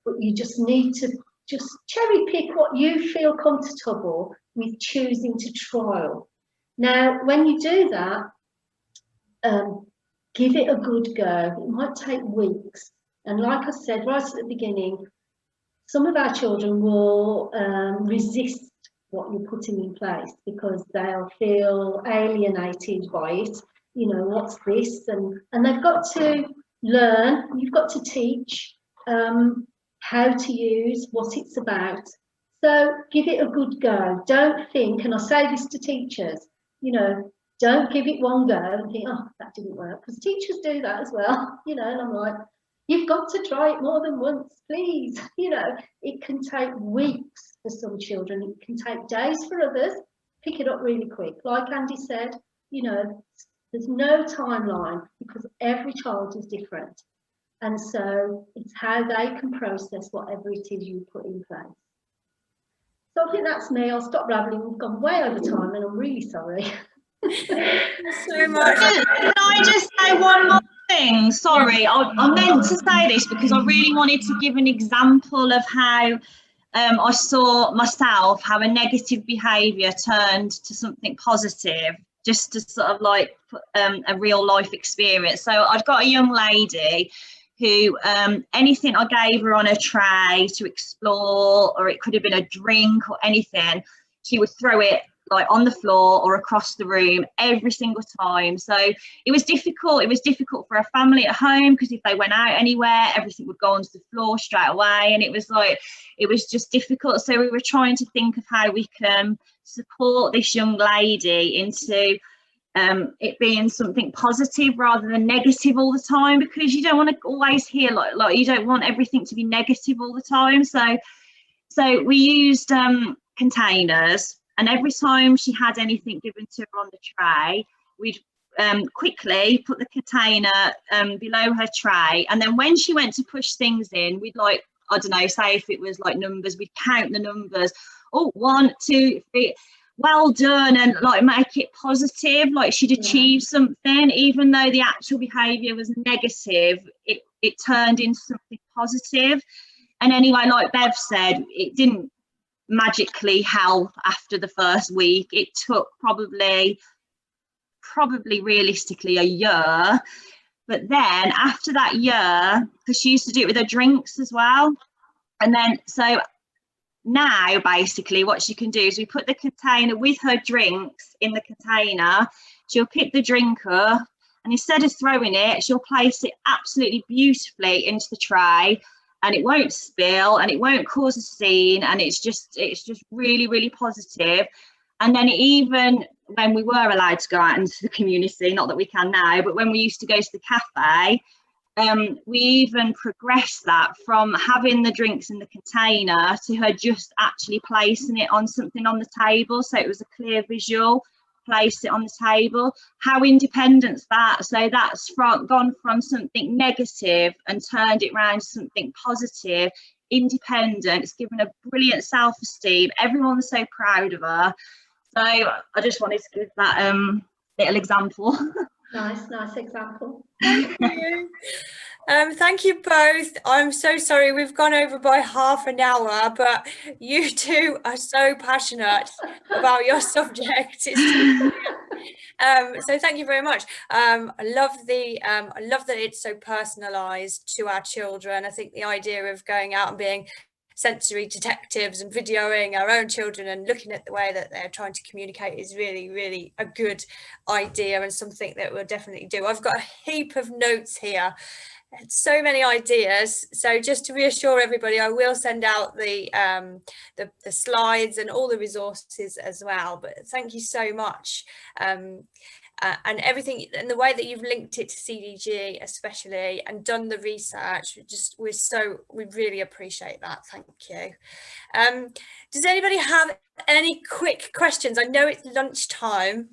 but you just need to just cherry pick what you feel comfortable with choosing to trial. Now, when you do that, give it a good go. It might take weeks. And like I said right at the beginning, some of our children will resist what you're putting in place, because they'll feel alienated by it. You know, what's this? And they've got to learn, you've got to teach how to use, what it's about. So give it a good go. Don't think, and I say this to teachers, you know, don't give it one go and think, oh, that didn't work, because teachers do that as well, you know, and I'm like, you've got to try it more than once, please. You know, it can take weeks for some children, it can take days for others. Pick it up really quick. Like Andy said, you know, there's no timeline, because every child is different. And so it's how they can process whatever it is you put in place. So I think that's me. I'll stop rambling. We've gone way over time and I'm really sorry. Thanks so much. Can I just say one more thing? Sorry, I meant to say this because I really wanted to give an example of how I saw myself how a negative behaviour turned to something positive, just to sort of like a real life experience. So I'd got a young lady who anything I gave her on a tray to explore, or it could have been a drink or anything, she would throw it like on the floor or across the room every single time. So it was difficult. It was difficult for a family at home, because if they went out anywhere, everything would go onto the floor straight away, and it was like, it was just difficult. So we were trying to think of how we can support this young lady into it being something positive rather than negative all the time, because you don't want to always hear like you don't want everything to be negative all the time. So we used containers, and every time she had anything given to her on the tray, we'd quickly put the container below her tray, and then when she went to push things in, we'd like, I don't know, say if it was like numbers, we'd count the numbers. Oh, 1, 2, 3. Well done, and like make it positive, like she'd achieved something, even though the actual behaviour was negative. It turned into something positive. And anyway, like Bev said, it didn't magically help after the first week. It took probably realistically a year. But then after that year, because she used to do it with her drinks as well, and then so now basically what she can do is we put the container with her drinks in the container. She'll pick the drink up, and instead of throwing it, she'll place it absolutely beautifully into the tray, and it won't spill and it won't cause a scene, and it's just really, really positive. And then even when we were allowed to go out into the community, not that we can now, but when we used to go to the cafe, we even progressed that from having the drinks in the container to her just actually placing it on something on the table, so it was a clear visual. Place it on the table. How independent's that? So that's gone from something negative and turned it around to something positive, independent. It's given a brilliant self-esteem. Everyone's so proud of her. So I just wanted to give that little example. Nice example. Thank you. Thank you both. I'm so sorry we've gone over by half an hour, but you two are so passionate about your subject. It's so thank you very much. I love that it's so personalised to our children. I think the idea of going out and being sensory detectives and videoing our own children and looking at the way that they're trying to communicate is really, really a good idea, and something that we'll definitely do. I've got a heap of notes here, so many ideas. So just to reassure everybody, I will send out the slides and all the resources as well. But thank you so much. And everything, and the way that you've linked it to CDG especially, and done the research, we really appreciate that. Thank you. Does anybody have any quick questions? I know it's lunchtime.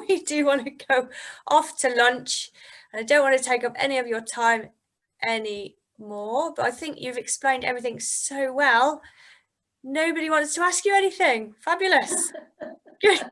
We do want to go off to lunch, and I don't want to take up any of your time anymore, but I think you've explained everything so well. Nobody wants to ask you anything. Fabulous. Good.